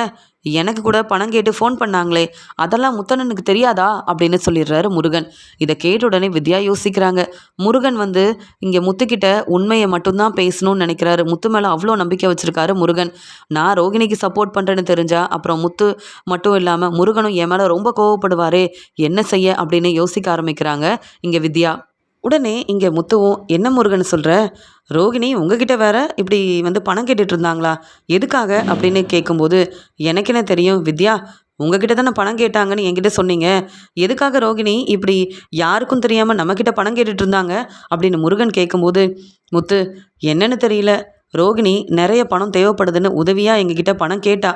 எனக்கு கூட பணம் கேட்டு ஃபோன் பண்ணாங்களே, அதெல்லாம் முத்தண்ணனுக்கு தெரியாதா அப்படின்னு சொல்லிடுறாரு முருகன். இதை கேட்ட உடனே வித்யா யோசிக்கிறாங்க. முருகன் வந்து இங்கே முத்துக்கிட்ட உண்மையை மட்டும்தான் பேசணும்னு நினைக்கிறாரு. முத்து மேலே அவ்வளோ நம்பிக்கை வச்சுருக்காரு முருகன். நான் ரோகிணிக்கு சப்போர்ட் பண்ணுறேன்னு தெரிஞ்சா அப்புறம் முத்து மட்டும் இல்லாமல் முருகனும் என் மேலே ரொம்ப கோவப்படுவாரே, என்ன செய்ய அப்படின்னு யோசிக்க ஆரம்பிக்கிறாங்க இங்கே வித்யா. உடனே இங்கே முத்துவும், என்ன முருகன் சொல்கிற, ரோகிணி உங்ககிட்ட வேற இப்படி வந்து பணம் கேட்டுட்டு இருந்தாங்களா, எதுக்காக அப்படின்னு கேட்கும்போது, எனக்கு என்ன தெரியும் வித்யா, உங்ககிட்ட தானே பணம் கேட்டாங்கன்னு என்கிட்ட சொன்னீங்க. எதுக்காக ரோகிணி இப்படி யாருக்கும் தெரியாமல் நம்மக்கிட்ட பணம் கேட்டுட்டு இருந்தாங்க அப்படின்னு முருகன் கேட்கும்போது, முத்து என்னன்னு தெரியல, ரோகிணி நிறைய பணம் தேவைப்படுதுன்னு உதவியாக எங்ககிட்ட பணம் கேட்டா.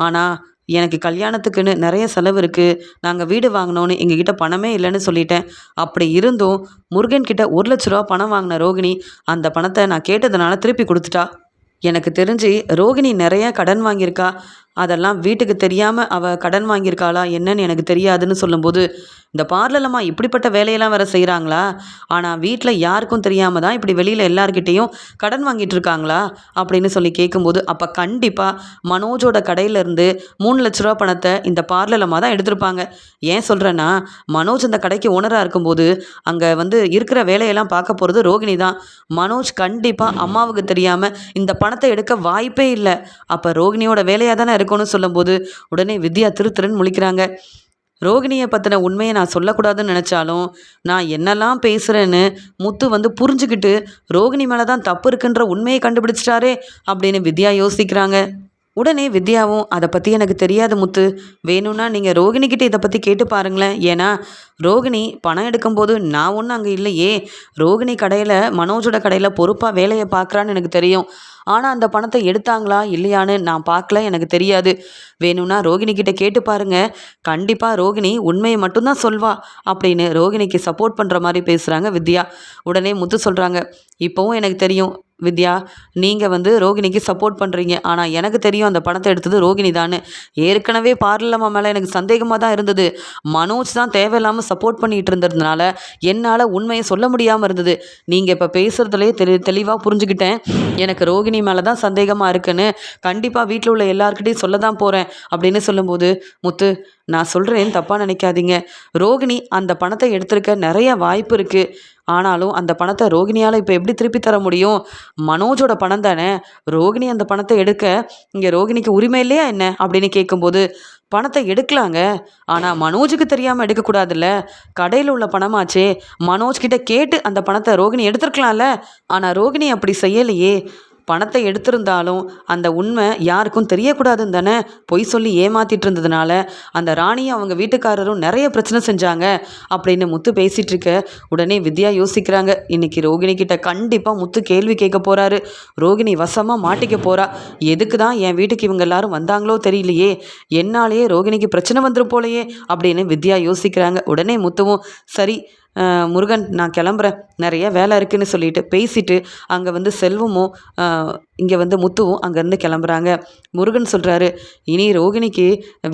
ஆனால் எனக்கு கல்யாணத்துக்குன்னு நிறைய செலவு இருக்குது, நாங்கள் வீடு வாங்கினோன்னு எங்ககிட்ட பணமே இல்லைன்னு சொல்லிட்டேன். அப்படி இருந்தும் முருகன்கிட்ட 1,00,000 ரூபா பணம் வாங்கின ரோகிணி அந்த பணத்தை நான் கேட்டதுனால திருப்பி கொடுத்துட்டா. எனக்கு தெரிஞ்சு ரோகிணி நிறைய கடன் வாங்கியிருக்கா. அதெல்லாம் வீட்டுக்கு தெரியாமல் அவள் கடன் வாங்கியிருக்காளா என்னன்னு எனக்கு தெரியாதுன்னு சொல்லும்போது, இந்த பார்லர்லம்மா இப்படிப்பட்ட வேலையெல்லாம் வேற செய்கிறாங்களா? ஆனால் வீட்டில் யாருக்கும் தெரியாமல் தான் இப்படி வெளியில் எல்லார்கிட்டேயும் கடன் வாங்கிட்டு இருக்காங்களா அப்படின்னு சொல்லி கேட்கும்போது, அப்போ கண்டிப்பாக மனோஜோட கடையிலேருந்து 3,00,000 ரூபா பணத்தை இந்த பார்லர்லம்மா தான் எடுத்திருப்பாங்க. ஏன் சொல்கிறேன்னா, மனோஜ் அந்த கடைக்கு ஓனராக இருக்கும்போது அங்கே இருக்கிற வேலையெல்லாம் பார்க்க போகிறது ரோகிணி தான். மனோஜ் கண்டிப்பாக அம்மாவுக்கு தெரியாமல் இந்த பணத்தை எடுக்க வாய்ப்பே இல்லை. அப்போ ரோகிணியோட வேலையாக தானே இருக்கும்னு சொல்லும்போது உடனே வித்யா திருன்னு முழிக்கிறாங்க. ரோகிணியை பற்றின உண்மையை நான் சொல்லக்கூடாதுன்னு நினச்சாலும், நான் என்னெல்லாம் பேசுகிறேன்னு முத்து புரிஞ்சுக்கிட்டு ரோகிணி மேலே தான் தப்பு இருக்குன்ற உண்மையை கண்டுபிடிச்சிட்டாரே அப்படின்னு வித்யா யோசிக்கிறாங்க. உடனே வித்யாவும் அதை பற்றி எனக்கு தெரியாது முத்து, வேணும்னா நீங்கள் ரோகிணிக்கிட்ட இதை பற்றி கேட்டு பாருங்களேன். ஏன்னா ரோகிணி பணம் எடுக்கும்போது நான் ஒன்றும் அங்கே இல்லையே. ரோகிணி கடையில் மனோஜோட கடையில் பொறுப்பாக வேலையை பார்க்குறான்னு எனக்கு தெரியும். ஆனால் அந்த பணத்தை எடுத்தாங்களா இல்லையான்னு நான் பார்க்கல, எனக்கு தெரியாது. வேணும்னா ரோகிணிக்கிட்ட கேட்டு பாருங்க, கண்டிப்பாக ரோகிணி உண்மையை மட்டும்தான் சொல்வா அப்படின்னு ரோகிணிக்கு சப்போர்ட் பண்ணுற மாதிரி பேசுகிறாங்க வித்யா. உடனே முத்து சொல்கிறாங்க, இப்போவும் எனக்கு தெரியும் வித்யா, நீங்கள் ரோகிணிக்கு சப்போர்ட் பண்ணுறீங்க. ஆனால் எனக்கு தெரியும் அந்த பணத்தை எடுத்தது ரோகிணி தான்னு. ஏற்கனவே பார்லம்மா மேலே எனக்கு சந்தேகமாக தான் இருந்தது. மனோஜ் தான் தேவையில்லாமல் சப்போர்ட் பண்ணிகிட்டு இருந்ததுனால என்னால் உண்மையை சொல்ல முடியாமல் இருந்தது. நீங்கள் இப்போ பேசுகிறதுலே தெளிவாக புரிஞ்சுக்கிட்டேன். எனக்கு ரோகிணி மேலே தான் சந்தேகமாக இருக்குன்னு கண்டிப்பாக வீட்டில் உள்ள எல்லாருக்கிட்டையும் சொல்ல தான் போகிறேன் அப்படின்னு சொல்லும்போது, முத்து நான் சொல்கிறேன் தப்பாக நினைக்காதீங்க. ரோகிணி அந்த பணத்தை எடுத்திருக்க நிறைய வாய்ப்பு இருக்குது. ஆனாலும் அந்த பணத்தை ரோகிணியால் இப்போ எப்படி திருப்பி தர முடியும்? மனோஜோட பணம் தானே. ரோகிணி அந்த பணத்தை எடுக்க இங்கே ரோகிணிக்கு உரிமை இல்லையா என்ன அப்படின்னு கேட்கும்போது, பணத்தை எடுக்கலாங்க, ஆனால் மனோஜுக்கு தெரியாமல் எடுக்கக்கூடாதுல்ல. கடையில் உள்ள பணமாச்சே, மனோஜ்கிட்ட கேட்டு அந்த பணத்தை ரோகிணி எடுத்துருக்கலாம்ல. ஆனால் ரோகிணி அப்படி செய்யலையே. பணத்தை எடுத்திருந்தாலும் அந்த உண்மை யாருக்கும் தெரியக்கூடாதுன்னு தானே பொய் சொல்லி ஏமாத்திட்டு இருந்ததுனால அந்த ராணியும் அவங்க வீட்டுக்காரரும் நிறைய பிரச்சனை செஞ்சாங்க அப்படின்னு முத்து பேசிகிட்டு இருக்க உடனே வித்யா யோசிக்கிறாங்க, இன்னைக்கு ரோகிணி கிட்ட கண்டிப்பாக முத்து கேள்வி கேட்க போகிறாரு. ரோகிணி வசமாக மாட்டிக்க போகிறா. எதுக்கு தான் என் வீட்டுக்கு இவங்க எல்லாரும் வந்தாங்களோ தெரியலையே, என்னாலேயே ரோகிணிக்கு பிரச்சனை வந்துடும் போலையே அப்படின்னு வித்யா யோசிக்கிறாங்க. உடனே முத்துவும் சரி முருகன் நான் கிளம்புறேன், நிறைய வேலை இருக்குன்னு சொல்லிட்டு பேசிட்டு அங்கே செல்வமும் இங்கே முத்துவும் அங்கேருந்து கிளம்புறாங்க. முருகன் சொல்கிறாரு, இனி ரோகிணிக்கு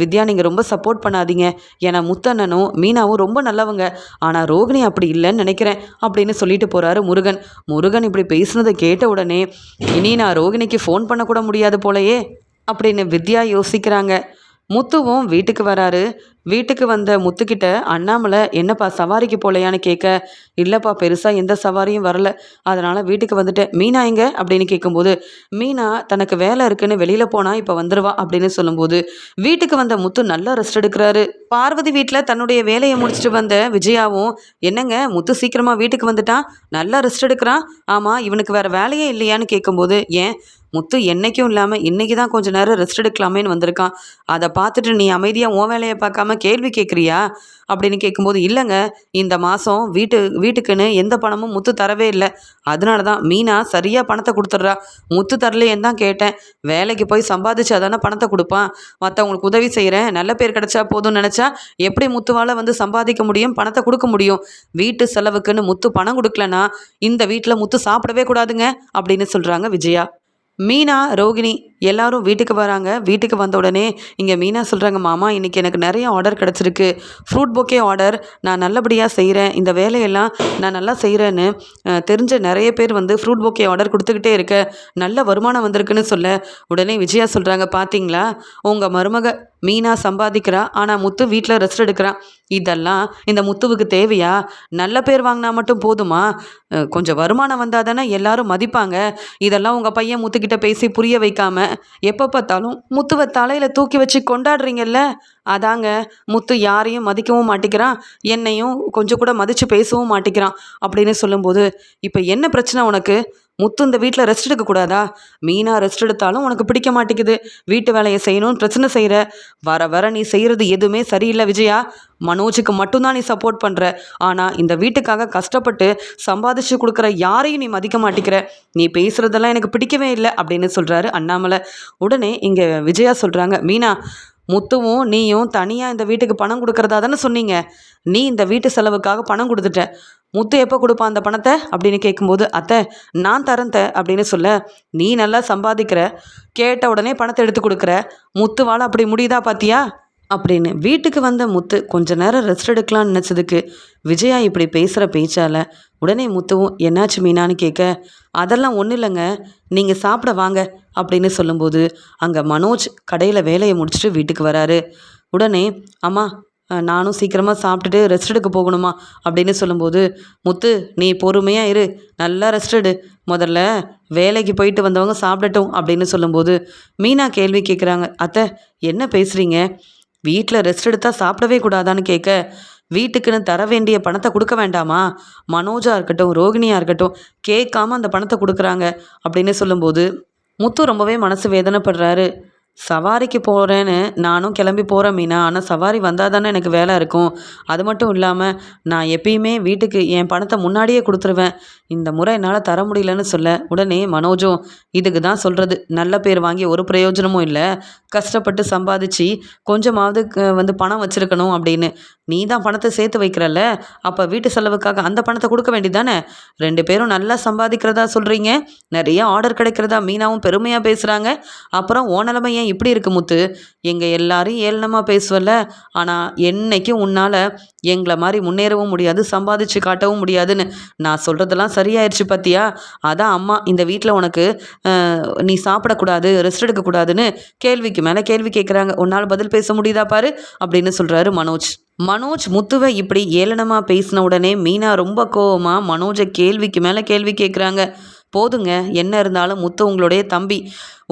வித்யா நீங்கள் ரொம்ப சப்போர்ட் பண்ணாதீங்க. ஏன்னா முத்தண்ணனும் மீனாவும் ரொம்ப நல்லவங்க, ஆனால் ரோகிணி அப்படி இல்லைன்னு நினைக்கிறேன் அப்படின்னு சொல்லிட்டு போகிறாரு முருகன். முருகன் இப்படி பேசுனதை கேட்ட உடனே இனி நான் ரோகிணிக்கு ஃபோன் பண்ணக்கூட முடியாது போலையே அப்படின்னு வித்யா யோசிக்கிறாங்க. முத்துவும் வீட்டுக்கு வராரு. வீட்டுக்கு வந்த முத்துக்கிட்ட அண்ணாமலை என்னப்பா சவாரிக்கு போலையான்னு கேட்க, இல்லைப்பா பெருசாக எந்த சவாரியும் வரல, அதனால் வீட்டுக்கு வந்துட்டேன். மீனா எங்க அப்படின்னு கேட்கும்போது, மீனா தனக்கு வேலை இருக்குன்னு வெளியில் போனால் இப்போ வந்துடுவா அப்படின்னு சொல்லும்போது வீட்டுக்கு வந்த முத்து நல்லா ரெஸ்ட் எடுக்கிறாரு. பார்வதி வீட்டில் தன்னுடைய வேலையை முடிச்சுட்டு வந்த விஜயாவும், என்னங்க முத்து சீக்கிரமாக வீட்டுக்கு வந்துட்டான், நல்லா ரெஸ்ட் எடுக்கிறான், ஆமாம் இவனுக்கு வேறு வேலையே இல்லையான்னு கேட்கும்போது, ஏன் முத்து என்றைக்கும் இல்லாமல் இன்றைக்கி தான் கொஞ்சம் நேரம் ரெஸ்ட் எடுக்கலாமேன்னு வந்திருக்கான், அதை பார்த்துட்டு நீ அமைதியாக உன் வேலையை பார்க்காம கேள்வி கேட்குறியா அப்படின்னு கேட்கும்போது, இல்லைங்க இந்த மாதம் வீட்டுக்குன்னு எந்த பணமும் முத்து தரவே இல்லை, அதனால தான் மீனா சரியாக பணத்தை கொடுத்துட்றா, முத்து தரலையேன்னு தான் கேட்டேன். வேலைக்கு போய் சம்பாதிச்சா தானே பணத்தை கொடுப்பான், மற்றவங்களுக்கு உதவி செய்கிறேன் நல்ல பேர் கிடச்சா போதும்னு நினச்சா எப்படி முத்துவால் சம்பாதிக்க முடியும், பணத்தை கொடுக்க முடியும்? வீட்டு செலவுக்குன்னு முத்து பணம் கொடுக்கலன்னா இந்த வீட்டில் முத்து சாப்பிடவே கூடாதுங்க அப்படின்னு சொல்கிறாங்க விஜயா. மீனா ரோகிணி எல்லாரும் வீட்டுக்கு வராங்க. வீட்டுக்கு வந்த உடனே இங்கே மீனா சொல்கிறாங்க, மாமா இன்றைக்கி எனக்கு நிறைய ஆர்டர் கிடச்சிருக்கு, ஃப்ரூட் பொக்கே ஆர்டர், நான் நல்லபடியாக செய்கிறேன், இந்த வேலையெல்லாம் நான் நல்லா செய்கிறேன்னு தெரிஞ்ச நிறைய பேர் ஃப்ரூட் பொக்கே ஆர்டர் கொடுத்துக்கிட்டே இருக்க நல்ல வருமானம் வந்திருக்குன்னு சொல்ல உடனே விஜயா சொல்கிறாங்க, பார்த்தீங்களா உங்கள் மருமக மீனா சம்பாதிக்கிறா, ஆனால் முத்து வீட்டில் ரெஸ்ட் எடுக்கிறான், இதெல்லாம் இந்த முத்துவுக்கு தேவையா? நல்ல பேர் வாங்கினா மட்டும் போதுமா? கொஞ்சம் வருமானம் வந்தால் தானே எல்லாரும் மதிப்பாங்க. இதெல்லாம் உங்கள் பையன் முத்துக்கிட்ட பேசி புரிய வைக்காம எப்போ பார்த்தாலும் முத்துவை தலையில் தூக்கி வச்சு கொண்டாடுறீங்கல்ல, அதாங்க முத்து யாரையும் மதிக்கவும் மாட்டேங்கிறான், என்னையும் கொஞ்சம் கூட மதித்து பேசவும் மாட்டேங்கிறான் அப்படின்னு சொல்லும்போது, இப்போ என்ன பிரச்சனை உனக்கு? முத்து இந்த வீட்டில் ரெஸ்ட் எடுக்கக்கூடாதா? மீனா ரெஸ்ட் எடுத்தாலும் உனக்கு பிடிக்க மாட்டேங்குது. வீட்டு வேலையை செய்யணும்னு பிரச்சனை செய்கிற. வர வர நீ செய்கிறது எதுவுமே சரியில்லை விஜயா. மனோஜுக்கு மட்டும்தான் நீ சப்போர்ட் பண்ணுற. ஆனால் இந்த வீட்டுக்காக கஷ்டப்பட்டு சம்பாதிச்சு கொடுக்குற யாரையும் நீ மதிக்க மாட்டேங்கிற. நீ பேசுகிறதெல்லாம் எனக்கு பிடிக்கவே இல்லை அப்படின்னு சொல்கிறாரு அண்ணாமலை. உடனே இங்கே விஜயா சொல்கிறாங்க, மீனா, முத்துவும் நீயும் தனியாக இந்த வீட்டுக்கு பணம் கொடுக்குறதா தானே சொன்னீங்க. நீ இந்த வீட்டு செலவுக்காக பணம் கொடுத்துட்ட. முத்து எப்போ கொடுப்பான் அந்த பணத்தை அப்படின்னு கேட்கும்போது, அத்தை நான் தரேன் அப்படின்னு சொல்ல, நீ நல்லா சம்பாதிக்கிற, கேட்ட உடனே பணத்தை எடுத்து கொடுக்குற, முத்துவால் அப்படி முடியுதா பாத்தியா அப்படின்னு. வீட்டுக்கு வந்த முத்து கொஞ்ச நேரம் ரெஸ்ட் எடுக்கலாம்னு நினச்சதுக்கு விஜயா இப்படி பேசுகிற பேச்சால் உடனே முத்துவும் என்னாச்சு மீனான்னு கேட்க, அதெல்லாம் ஒன்றும் இல்லைங்க, நீங்கள் சாப்பிட வாங்க அப்படின்னு சொல்லும்போது அங்கே மனோஜ் கடையில் வேலையை முடிச்சுட்டு வீட்டுக்கு வராரு. உடனே அம்மா நானும் சீக்கிரமாக சாப்பிட்டுட்டு ரெஸ்ட் எடுக்க போகணுமா அப்படின்னு சொல்லும்போது, முத்து நீ பொறுமையாக இரு, நல்லா ரெஸ்ட் எடு, முதல்ல வேலைக்கு போயிட்டு வந்தவங்க சாப்பிடட்டும் அப்படின்னு சொல்லும்போது மீனா கேள்வி கேட்குறாங்க, அத்தை என்ன பேசுகிறீங்க? வீட்டில் ரெஸ்ட் எடுத்தால் சாப்பிடவே கூடாதான்னு கேட்க, வீட்டுக்குன்னு தர வேண்டிய பணத்தை கொடுக்க வேண்டாமா? மனோஜாக இருக்கட்டும், ரோகிணியாக இருக்கட்டும், கேட்காம அந்த பணத்தை கொடுக்குறாங்க அப்படின்னு சொல்லும்போது முத்து ரொம்பவே மனசு வேதனைப்படுறாரு. சவாரிக்கு போகிறேன்னு நானும் கிளம்பி போகிறேன் மீனா, ஆனால் சவாரி வந்தால் தானே எனக்கு வேலை இருக்கும். அது மட்டும் இல்லாமல் நான் எப்பயுமே வீட்டுக்கு என் பணத்தை முன்னாடியே கொடுத்துருவேன். இந்த முறை என்னால் தர முடியலன்னு சொல்ல உடனே மனோஜும், இதுக்கு தான் சொல்கிறது, நல்ல பேர் வாங்கி ஒரு பிரயோஜனமும் இல்லை, கஷ்டப்பட்டு சம்பாதிச்சு கொஞ்சமாவது பணம் வச்சுருக்கணும் அப்படின்னு. நீ தான் பணத்தை சேர்த்து வைக்கிறல்ல, அப்போ வீட்டு செலவுக்காக அந்த பணத்தை கொடுக்க வேண்டியதானே. 2 பேரும் நல்லா சம்பாதிக்கிறதா சொல்கிறீங்க, நிறைய ஆர்டர் கிடைக்கிறதா மீனாவும் பெருமையாக பேசுகிறாங்க. அப்புறம் ஓ நிலைமை ஏன் இப்படி இருக்கு முத்து? எங்கள் எல்லாரும் ஏளனமாக பேசுவல்ல, ஆனால் என்னைக்கும் உன்னால் எங்களை மாதிரி முன்னேறவும் முடியாது, சம்பாதிச்சு காட்டவும் முடியாதுன்னு நான் சொல்கிறதெல்லாம் சரியாயிருச்சு பார்த்தியா? அதான் அம்மா இந்த வீட்டில் உனக்கு நீ சாப்பிடக்கூடாது, ரெஸ்ட் எடுக்கக்கூடாதுன்னு கேள்விக்கு மேலே கேள்வி கேட்குறாங்க. உன்னால் பதில் பேச முடியுதா பாரு அப்படின்னு சொல்கிறாரு மனோஜ். மனோஜ் முத்துவை இப்படி ஏளனமாக பேசின உடனே மீனா ரொம்ப கோவமாக மனோஜை கேள்விக்கு மேலே கேள்வி கேட்குறாங்க. போதுங்க, என்ன இருந்தாலும் முத்து உங்களுடைய தம்பி.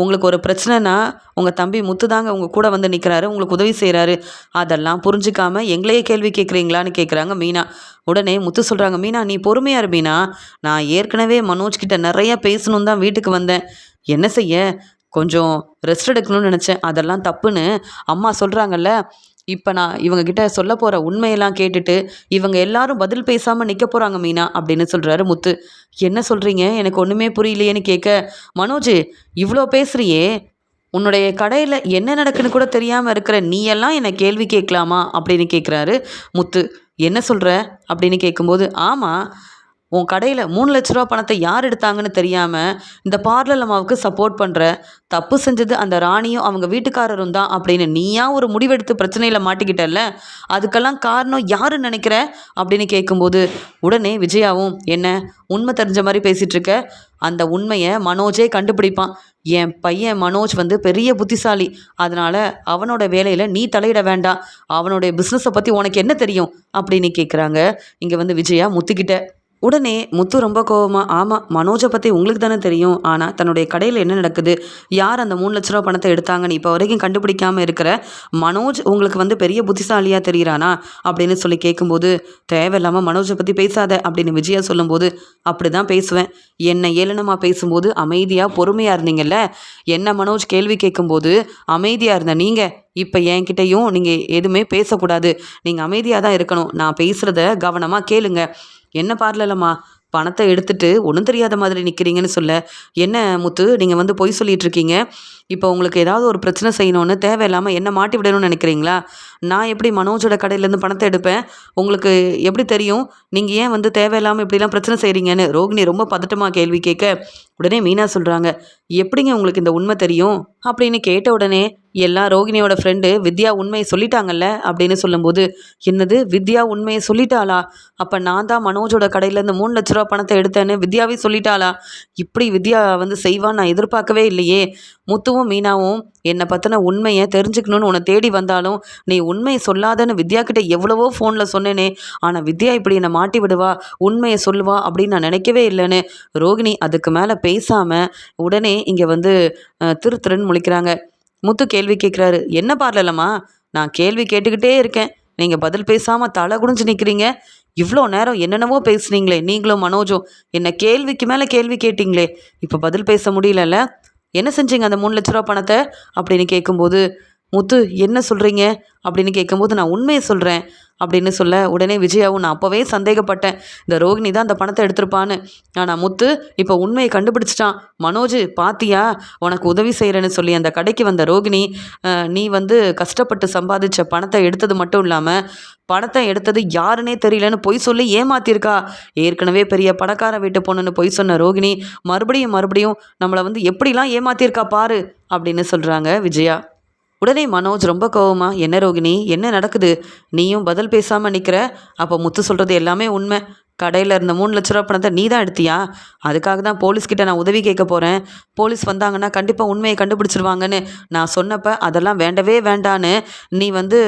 உங்களுக்கு ஒரு பிரச்சனைனா உங்கள் தம்பி முத்து தாங்க உங்கள் கூட வந்து நிற்கிறாரு, உங்களுக்கு உதவி செய்கிறாரு. அதெல்லாம் புரிஞ்சுக்காம எங்களையே கேள்வி கேட்குறீங்களான்னு கேட்குறாங்க மீனா. உடனே முத்து சொல்கிறாங்க, மீனா நீ பொறுமையாக இரு மீனா, நான் ஏற்கனவே மனோஜ்கிட்ட நிறைய பேசணும் தான் வீட்டுக்கு வந்தேன். என்ன செய்ய, கொஞ்சம் ரெஸ்ட் எடுக்கணும்னு நினச்சேன், அதெல்லாம் தப்புன்னு அம்மா சொல்கிறாங்கல்ல. இப்போ நான் இவங்கக்கிட்ட சொல்ல போகிற உண்மையெல்லாம் கேட்டுட்டு இவங்க எல்லாரும் பதில் பேசாமல் நிற்க போகிறாங்க மீனா அப்படின்னு சொல்கிறாரு முத்து. என்ன சொல்கிறீங்க, எனக்கு ஒன்றுமே புரியலையேன்னு கேட்க, மனோஜ் இவ்வளோ பேசுகிறியே, உன்னுடைய கடையில் என்ன நடக்குன்னு கூட தெரியாமல் இருக்கிற நீ எல்லாம் என்னை கேள்வி கேட்கலாமா அப்படின்னு கேட்குறாரு முத்து. என்ன சொல்கிற அப்படின்னு கேட்கும்போது, ஆமாம், உன் கடையில் 3 லட்ச ரூபா பணத்தை யார் எடுத்தாங்கன்னு தெரியாமல் இந்த பார்லர் அம்மாவுக்கு சப்போர்ட் பண்ணுற, தப்பு செஞ்சது அந்த ராணியும் அவங்க வீட்டுக்காரரும் தான் அப்படின்னு நீயா ஒரு முடிவெடுத்து பிரச்சனையில் மாட்டிக்கிட்டல்ல, அதுக்கெல்லாம் காரணம் யாருன்னு நினைக்கிற அப்படின்னு கேட்கும்போது உடனே விஜயாவும், என்ன உண்மை தெரிஞ்ச மாதிரி பேசிகிட்டு இருக்க, அந்த உண்மையை மனோஜே கண்டுபிடிப்பான். என் பையன் மனோஜ் பெரிய புத்திசாலி, அதனால் அவனோட வேலையில் நீ தலையிட வேண்டாம், அவனுடைய பிஸ்னஸை பற்றி உனக்கு என்ன தெரியும் அப்படின்னு கேட்குறாங்க இங்கே விஜயா முத்துக்கிட்ட. உடனே முத்து ரொம்ப கோவமாக, ஆமாம் மனோஜை பற்றி உங்களுக்கு தானே தெரியும், ஆனால் தன்னுடைய கடையில் என்ன நடக்குது, யார் அந்த 3 லட்ச ரூபா பணத்தை எடுத்தாங்கன்னு இப்போ வரைக்கும் கண்டுபிடிக்காமல் இருக்கிற மனோஜ் உங்களுக்கு பெரிய புத்திசாலியாக தெரிகிறானா அப்படின்னு சொல்லி கேட்கும்போது, தேவையில்லாமல் மனோஜை பற்றி பேசாத அப்படின்னு விஜயா சொல்லும்போது, அப்படி தான் பேசுவேன், என்னை ஏளனமாக பேசும்போது அமைதியாக பொறுமையாக இருந்தீங்கல்ல, என்ன மனோஜ் கேள்வி கேட்கும்போது அமைதியாக இருந்த நீங்கள் இப்போ என்கிட்டையும் நீங்கள் எதுவுமே பேசக்கூடாது, நீங்கள் அமைதியாக தான் இருக்கணும், நான் பேசுகிறத கவனமாக கேளுங்க. என்ன பார்லலம்மா, பணத்தை எடுத்துகிட்டு ஒன்றும் தெரியாத மாதிரி நிற்கிறீங்கன்னு சொல்ல, என்ன முத்து நீங்கள் பொய் சொல்லிகிட்டு இருக்கீங்க, இப்போ உங்களுக்கு ஏதாவது ஒரு பிரச்சனை செய்யணும்னு தேவையில்லாமல் என்ன மாட்டி விடணும்னு நினைக்கிறீங்களா? நான் எப்படி மனோஜோட கடையிலேருந்து பணத்தை எடுப்பேன், உங்களுக்கு எப்படி தெரியும், நீங்கள் ஏன் தேவையில்லாமல் இப்படிலாம் பிரச்சனை செய்கிறீங்கன்னு ரோகிணி ரொம்ப பதட்டமாக கேள்வி கேட்க, உடனே மீனா சொல்கிறாங்க, எப்படிங்க உங்களுக்கு இந்த உண்மை தெரியும் அப்படின்னு கேட்ட உடனே, எல்லாம் ரோகிணியோட ஃப்ரெண்டு வித்யா உண்மையை சொல்லிட்டாங்கல்ல அப்படின்னு சொல்லும்போது, என்னது வித்யா உண்மையை சொல்லிட்டாளா, அப்போ நான் தான் மனோஜோட கடையிலேருந்து 3 லட்ச ரூபா பணத்தை எடுத்தேன்னு வித்யாவே சொல்லிட்டாளா, இப்படி வித்யா செய்வான்னு நான் எதிர்பார்க்கவே இல்லையே. முத்துவும் மீனாவும் என்னை பற்றின உண்மையை தெரிஞ்சுக்கணுன்னு உன்னை தேடி வந்தாலும் நீ உண்மையை சொல்லாதன்னு வித்யா கிட்ட எவ்வளவோ ஃபோனில் சொன்னேனே, ஆனால் வித்யா இப்படி என்னை மாட்டி விடுவா, உண்மையை சொல்லுவா அப்படின்னு நான் நினைக்கவே இல்லைன்னு ரோகிணி அதுக்கு மேலே பேசாமல் உடனே இங்கே திருன்னு முழிக்கிறாங்க. முத்து கேள்வி கேட்குறாரு, என்ன பார்லலம்மா, நான் கேள்வி கேட்டுக்கிட்டே இருக்கேன், நீங்கள் பதில் பேசாமல் தலை குனிஞ்சு நிற்கிறீங்க, இவ்வளோ நேரம் என்னென்னவோ பேசுனீங்களே, நீங்களும் மனோஜும் என்ன கேள்விக்கு மேலே கேள்வி கேட்டிங்களே, இப்போ பதில் பேச முடியலல்ல? என்ன செஞ்சீங்க அந்த 3 லட்ச ரூபா பணத்தை அப்படின்னு கேட்கும்போது, முத்து என்ன சொல்கிறீங்க அப்படின்னு கேட்கும்போது, நான் உண்மையை சொல்கிறேன் அப்படின்னு சொல்ல, உடனே விஜயாவும் நான் அப்போவே சந்தேகப்பட்டேன் இந்த ரோகிணி தான் அந்த பணத்தை எடுத்திருப்பான்னு. ஆனால் முத்து இப்போ உண்மையை கண்டுபிடிச்சிட்டான். மனோஜ் பாத்தியா, உனக்கு உதவி செய்கிறேன்னு சொல்லி அந்த கடைக்கு வந்த ரோகிணி, நீ வந்து கஷ்டப்பட்டு சம்பாதிச்ச பணத்தை எடுத்தது மட்டும் இல்லாமல் பணத்தை எடுத்தது யாருன்னே தெரியலன்னு பொய் சொல்லி ஏமாத்திருக்கா. ஏற்கனவே பெரிய பணக்கார வீட்டு பொண்ணுன்னு பொய் சொன்ன ரோகிணி மறுபடியும் மறுபடியும் நம்மளை வந்து எப்படிலாம் ஏமாத்திருக்கா பாரு அப்படின்னு சொல்கிறாங்க விஜயா. உடனே மனோஜ் ரொம்ப கோவமா, என்ன ரோகிணி என்ன நடக்குது, நீயும் பதில் பேசாமல் நிற்கிற? அப்போ முத்து சொல்கிறது எல்லாமே உண்மை. கடையில் இருந்த 3 லட்ச ரூபா பணத்தை நீ தான் எடுத்தியா? அதுக்காக தான் போலீஸ்கிட்ட நான் உதவி கேட்க போகிறேன். போலீஸ் வந்தாங்கன்னா கண்டிப்பாக உண்மையை கண்டுபிடிச்சிருவாங்கன்னு நான் சொன்னப்போ அதெல்லாம் வேண்டவே வேண்டான்னு நீ வந்து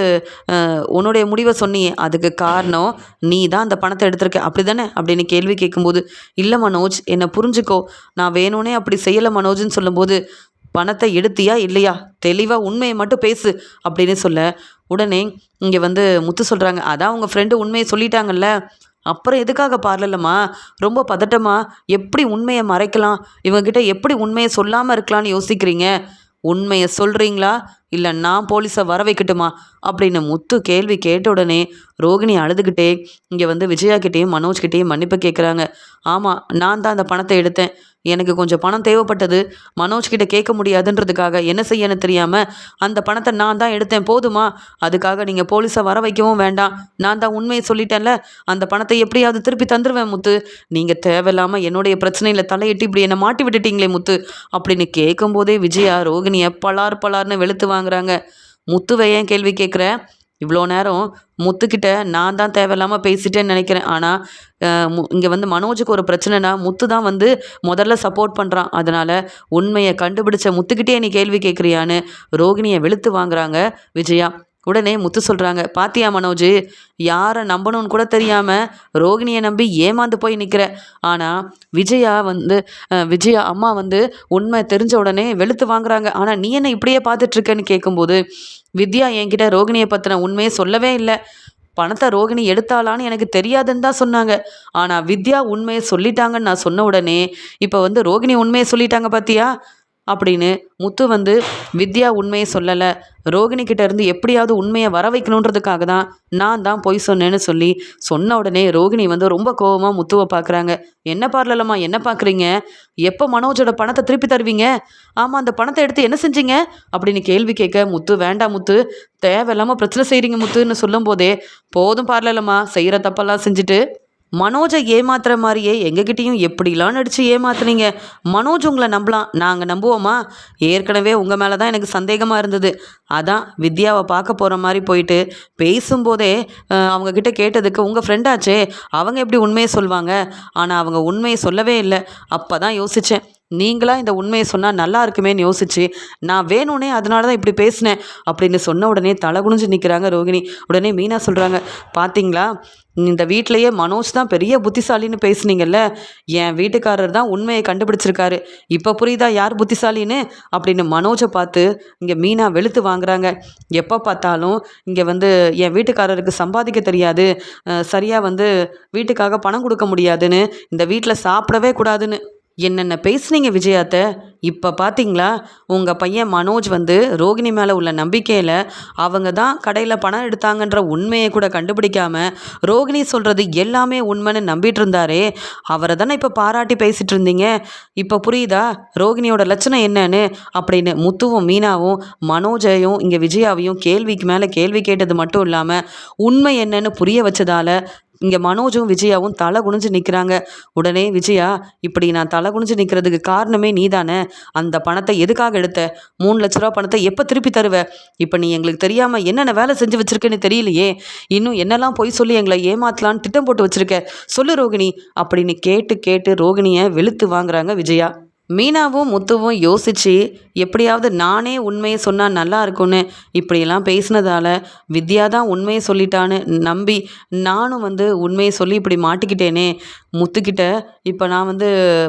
உன்னுடைய முடிவை சொன்னியே, அதுக்கு காரணம் நீ தான் அந்த பணத்தை எடுத்திருக்க அப்படி தானே அப்படின்னு கேள்வி கேட்கும்போது, இல்லை மனோஜ் என்னை புரிஞ்சுக்கோ, நான் வேணும்னே அப்படி செய்யலை மனோஜ்னு சொல்லும்போது, பணத்தை எடுத்தியா இல்லையா, தெளிவாக உண்மையை மட்டும் பேசு அப்படின்னு சொல்ல, உடனே இங்கே வந்து முத்து சொல்கிறாங்க, அதான் உங்கள் ஃப்ரெண்டு உண்மையை சொல்லிட்டாங்கல்ல, அப்புறம் எதுக்காக பார்லலம்மா ரொம்ப பதட்டமா, எப்படி உண்மையை மறைக்கலாம், இவங்ககிட்ட எப்படி உண்மையை சொல்லாமல் இருக்கலாம்னு யோசிக்கிறீங்க? உண்மையை சொல்கிறீங்களா இல்லை நான் போலீஸை வர வைக்கட்டுமா அப்படின்னு முத்து கேள்வி கேட்ட உடனே ரோகிணி அழுதுகிட்டே இங்கே வந்து விஜயாக்கிட்டேயும் மனோஜ்கிட்டேயும் மன்னிப்பு கேட்குறாங்க. ஆமாம், நான் தான் அந்த பணத்தை எடுத்தேன். எனக்கு கொஞ்சம் பணம் தேவைப்பட்டது. மனோஜ்கிட்ட கேட்க முடியாதுன்றதுக்காக என்ன செய்யன்னு தெரியாமல் அந்த பணத்தை நான் தான் எடுத்தேன். போதுமா? அதுக்காக நீங்கள் போலீஸை வர வைக்கவும் வேண்டாம். நான் தான் உண்மையை சொல்லிட்டேன்ல, அந்த பணத்தை எப்படியாவது திருப்பி தந்துடுவேன் முத்து. நீங்கள் தேவையில்லாமல் என்னுடைய பிரச்சனையில் தலையிட்டு இப்படி என்னை மாட்டி விட்டுட்டீங்களே முத்து அப்படின்னு கேட்கும்போதே விஜயா ரோகிணியை பலார் பலார்னு வெளுத்து வாங்குறாங்க. முத்துவை ஏன் கேள்வி கேட்குற? இவ்வளோ நேரம் முத்துக்கிட்ட நான் தான் தேவையில்லாமல் பேசிட்டேன்னு நினைக்கிறேன். ஆனால் இங்கே வந்து மனோஜுக்கு ஒரு பிரச்சனைனா முத்து தான் வந்து முதல்ல சப்போர்ட் பண்ணுறான். அதனால் உண்மையை கண்டுபிடிச்ச முத்துக்கிட்டே நீ கேள்வி கேட்குறியான்னு ரோகிணியை வெளுத்து வாங்குறாங்க விஜயா. உடனே முத்து சொல்கிறாங்க, பாத்தியா மனோஜ், யாரை நம்பணும்னு கூட தெரியாமல் ரோகிணியை நம்பி ஏமாந்து போய் நிற்கிற. ஆனால் விஜயா அம்மா வந்து உண்மை தெரிஞ்ச உடனே வெளுத்து வாங்குறாங்க. ஆனால் நீ என்ன இப்படியே பார்த்துட்ருக்கன்னு கேட்கும்போது, வித்யா என்கிட்ட ரோகிணியை பற்றின உண்மையை சொல்லவே இல்லை. பணத்தை ரோகிணி எடுத்தாளான்னு எனக்கு தெரியாதுன்னு தான் சொன்னாங்க. ஆனால் வித்யா உண்மையை சொல்லிட்டாங்கன்னு நான் சொன்ன உடனே இப்போ வந்து ரோகிணி உண்மையை சொல்லிட்டாங்க பாத்தியா அப்படின்னு முத்து வந்து வித்யா உண்மையை சொல்லலை, ரோகிணிக்கிட்ட இருந்து எப்படியாவது உண்மையை வர வைக்கணுன்றதுக்காக தான் நான் தான் பொய் சொன்னேன்னு சொல்லி சொன்ன உடனே ரோகிணி வந்து ரொம்ப கோபமாக முத்துவை பார்க்குறாங்க. என்ன பார்லலம்மா, என்ன பார்க்குறீங்க? எப்போ மனோஜோட பணத்தை திருப்பி தருவீங்க? ஆமாம், அந்த பணத்தை எடுத்து என்ன செஞ்சீங்க அப்படின்னு கேள்வி கேட்க, முத்து வேண்டாம் முத்து, தேவையில்லாமல் பிரச்சனை செய்கிறீங்க முத்துன்னு சொல்லும் போதே, போதும் பார்லலம்மா, செய்கிற தப்பெல்லாம் செஞ்சுட்டு மனோஜை ஏமாத்துற மாதிரியே எங்ககிட்டையும் எப்படிலாம் நடித்து ஏமாத்துனீங்க. மனோஜ் உங்களை நம்பலாம், நாங்கள் நம்புவோமா? ஏற்கனவே உங்கள் மேலே தான் எனக்கு சந்தேகமாக இருந்தது. அதான் வித்யாவை பார்க்க போகிற மாதிரி போயிட்டு பேசும்போதே அவங்கக்கிட்ட கேட்டதுக்கு உங்கள் ஃப்ரெண்டாச்சே, அவங்க எப்படி உண்மையை சொல்லுவாங்க? ஆனால் அவங்க உண்மையை சொல்லவே இல்லை. அப்போ தான் யோசித்தேன், நீங்களாக இந்த உண்மையை சொன்னால் நல்லா இருக்குமேன்னு யோசிச்சு நான் வேணும்னே அதனால தான் இப்படி பேசினேன் அப்படின்னு சொன்ன உடனே தலை குனிஞ்சு நிற்கிறாங்க ரோகிணி. உடனே மீனா சொல்கிறாங்க, பார்த்தீங்களா, இந்த வீட்டிலையே மனோஜ் தான் பெரிய புத்திசாலின்னு பேசுனீங்கல்ல, என் வீட்டுக்காரர் தான் உண்மையை கண்டுபிடிச்சிருக்காரு. இப்போ புரியுதா யார் புத்திசாலின்னு அப்படின்னு மனோஜை பார்த்து இங்கே மீனா வெளுத்து வாங்குறாங்க. எப்போ பார்த்தாலும் இங்கே வந்து என் வீட்டுக்காரருக்கு சம்பாதிக்க தெரியாது, சரியாக வந்து வீட்டுக்காக பணம் கொடுக்க முடியாதுன்னு, இந்த வீட்டில் சாப்பிடவே கூடாதுன்னு என்னென்ன பேசுனீங்க விஜயாத்த. இப்போ பார்த்தீங்களா, உங்கள் பையன் மனோஜ் வந்து ரோகிணி மேலே உள்ள நம்பிக்கையில் அவங்க தான் கடையில் பணம் எடுத்தாங்கன்ற உண்மையை கூட கண்டுபிடிக்காம ரோகிணி சொல்கிறது எல்லாமே உண்மைன்னு நம்பிட்டு இருந்தாரே, அவரை தானே இப்போ பாராட்டி பேசிகிட்டு இருந்தீங்க. இப்போ புரியுதா ரோகிணியோட லட்சணம் என்னன்னு அப்படின்னு முத்துவும் மீனாவும் மனோஜையும் இங்கே விஜயாவையும் கேள்விக்கு மேலே கேள்வி கேட்டது மட்டும் இல்லாமல் உண்மை என்னன்னு புரிய வச்சதால இங்கே மனோஜும் விஜயாவும் தலை குனிஞ்சு நிற்கிறாங்க. உடனே விஜயா, இப்படி நான் தலை குனிஞ்சு நிற்கிறதுக்கு காரணமே நீ தானே, அந்த பணத்தை எதுக்காக எடுத்த? 3 லட்ச ரூபா பணத்தை எப்போ திருப்பி தருவ? இப்போ நீ எங்களுக்கு தெரியாமல் என்னென்ன வேலை செஞ்சு வச்சுருக்கேன்னு தெரியலையே, இன்னும் என்னெல்லாம் பொய் சொல்லி எங்களை ஏமாத்தலான்னு திட்டம் போட்டு வச்சுருக்க, சொல்லு ரோகிணி அப்படின்னு கேட்டு கேட்டு ரோகிணியை வெளுத்து வாங்குறாங்க விஜயா. மீனாவும் முத்துவும் யோசித்து எப்படியாவது நானே உண்மையை சொன்னால் நல்லா இருக்கும்னு இப்படியெல்லாம் பேசினதால வித்யா தான் உண்மையை சொல்லிட்டான்னு நம்பி நானும் வந்து உண்மையை சொல்லி இப்படி மாட்டிக்கிட்டேனே முத்துக்கிட்ட. இப்போ நான் வந்து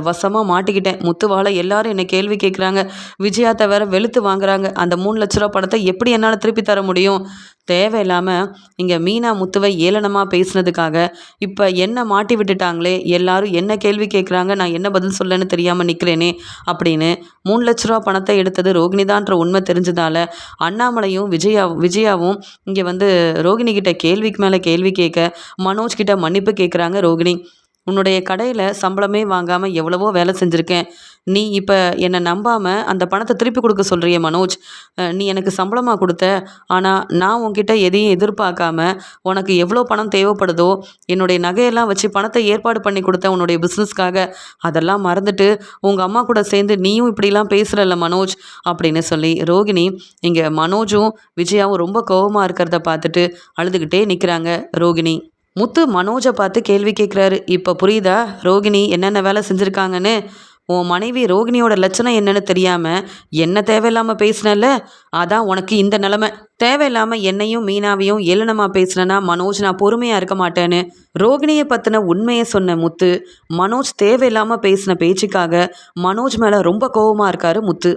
வசமாக மாட்டிக்கிட்டேன். முத்துவால் எல்லாரும் என்னை கேள்வி கேட்குறாங்க. விஜயா தவிர வெளுத்து வாங்குறாங்க. அந்த 3 லட்ச ரூபா பணத்தை எப்படி என்னால் திருப்பி தர முடியும்? தேவையில்லாமல் இங்கே மீனா முத்துவை ஏளனமாக பேசுனதுக்காக இப்போ என்ன மாட்டி விட்டுட்டாங்களே, எல்லாரும் என்ன கேள்வி கேட்குறாங்க, நான் என்ன பதில் சொல்லன்னு தெரியாமல் நிற்கிறேனே அப்படின்னு 3 லட்ச ரூபா பணத்தை எடுத்தது ரோகிணிதான்ற உண்மை தெரிஞ்சதால அண்ணாமலையும் விஜயாவும் இங்கே வந்து ரோகிணி கிட்ட கேள்விக்கு மேலே கேள்வி கேட்க மனோஜ் கிட்ட மன்னிப்பு கேட்குறாங்க ரோகிணி. உன்னுடைய கடையில் சம்பளமே வாங்காமல் எவ்வளவோ வேலை செஞ்சுருக்கேன். நீ இப்போ என்னை நம்பாமல் அந்த பணத்தை திருப்பி கொடுக்க சொல்கிறிய மனோஜ். நீ எனக்கு சம்பளமாக கொடுத்த. ஆனால் நான் உன்கிட்ட எதையும் எதிர்பார்க்காம உனக்கு எவ்வளோ பணம் தேவைப்படுதோ என்னுடைய நகையெல்லாம் வச்சு பணத்தை ஏற்பாடு பண்ணி கொடுத்தேன் உன்னுடைய பிஸ்னஸ்க்காக. அதெல்லாம் மறந்துட்டு உங்கள் அம்மா கூட சேர்ந்து நீயும் இப்படிலாம் பேசுகிறல்ல மனோஜ் அப்படின்னு சொல்லி ரோகிணி இங்கே மனோஜும் விஜயாவும் ரொம்ப கோபமாக இருக்கிறத பார்த்துட்டு அழுதுகிட்டே நிற்கிறாங்க ரோகிணி. முத்து மனோஜை பார்த்து கேள்வி கேட்குறாரு. இப்போ புரியுதா ரோகிணி என்னென்ன வேலை செஞ்சுருக்காங்கன்னு? உன் மனைவி ரோகிணியோட லட்சணம் என்னன்னு தெரியாமல் என்ன தேவையில்லாமல் பேசினல்ல, அதான் உனக்கு இந்த நிலமை. தேவையில்லாமல் என்னையும் மீனாவையும் ஏளனமாக பேசினேன்னா மனோஜ் நான் பொறுமையாக இருக்க மாட்டேன்னு ரோகிணியை பற்றின உண்மையை சொன்ன முத்து மனோஜ் தேவையில்லாமல் பேசின பேச்சுக்காக மனோஜ் மேலே ரொம்ப கோபமாக இருக்காரு முத்து.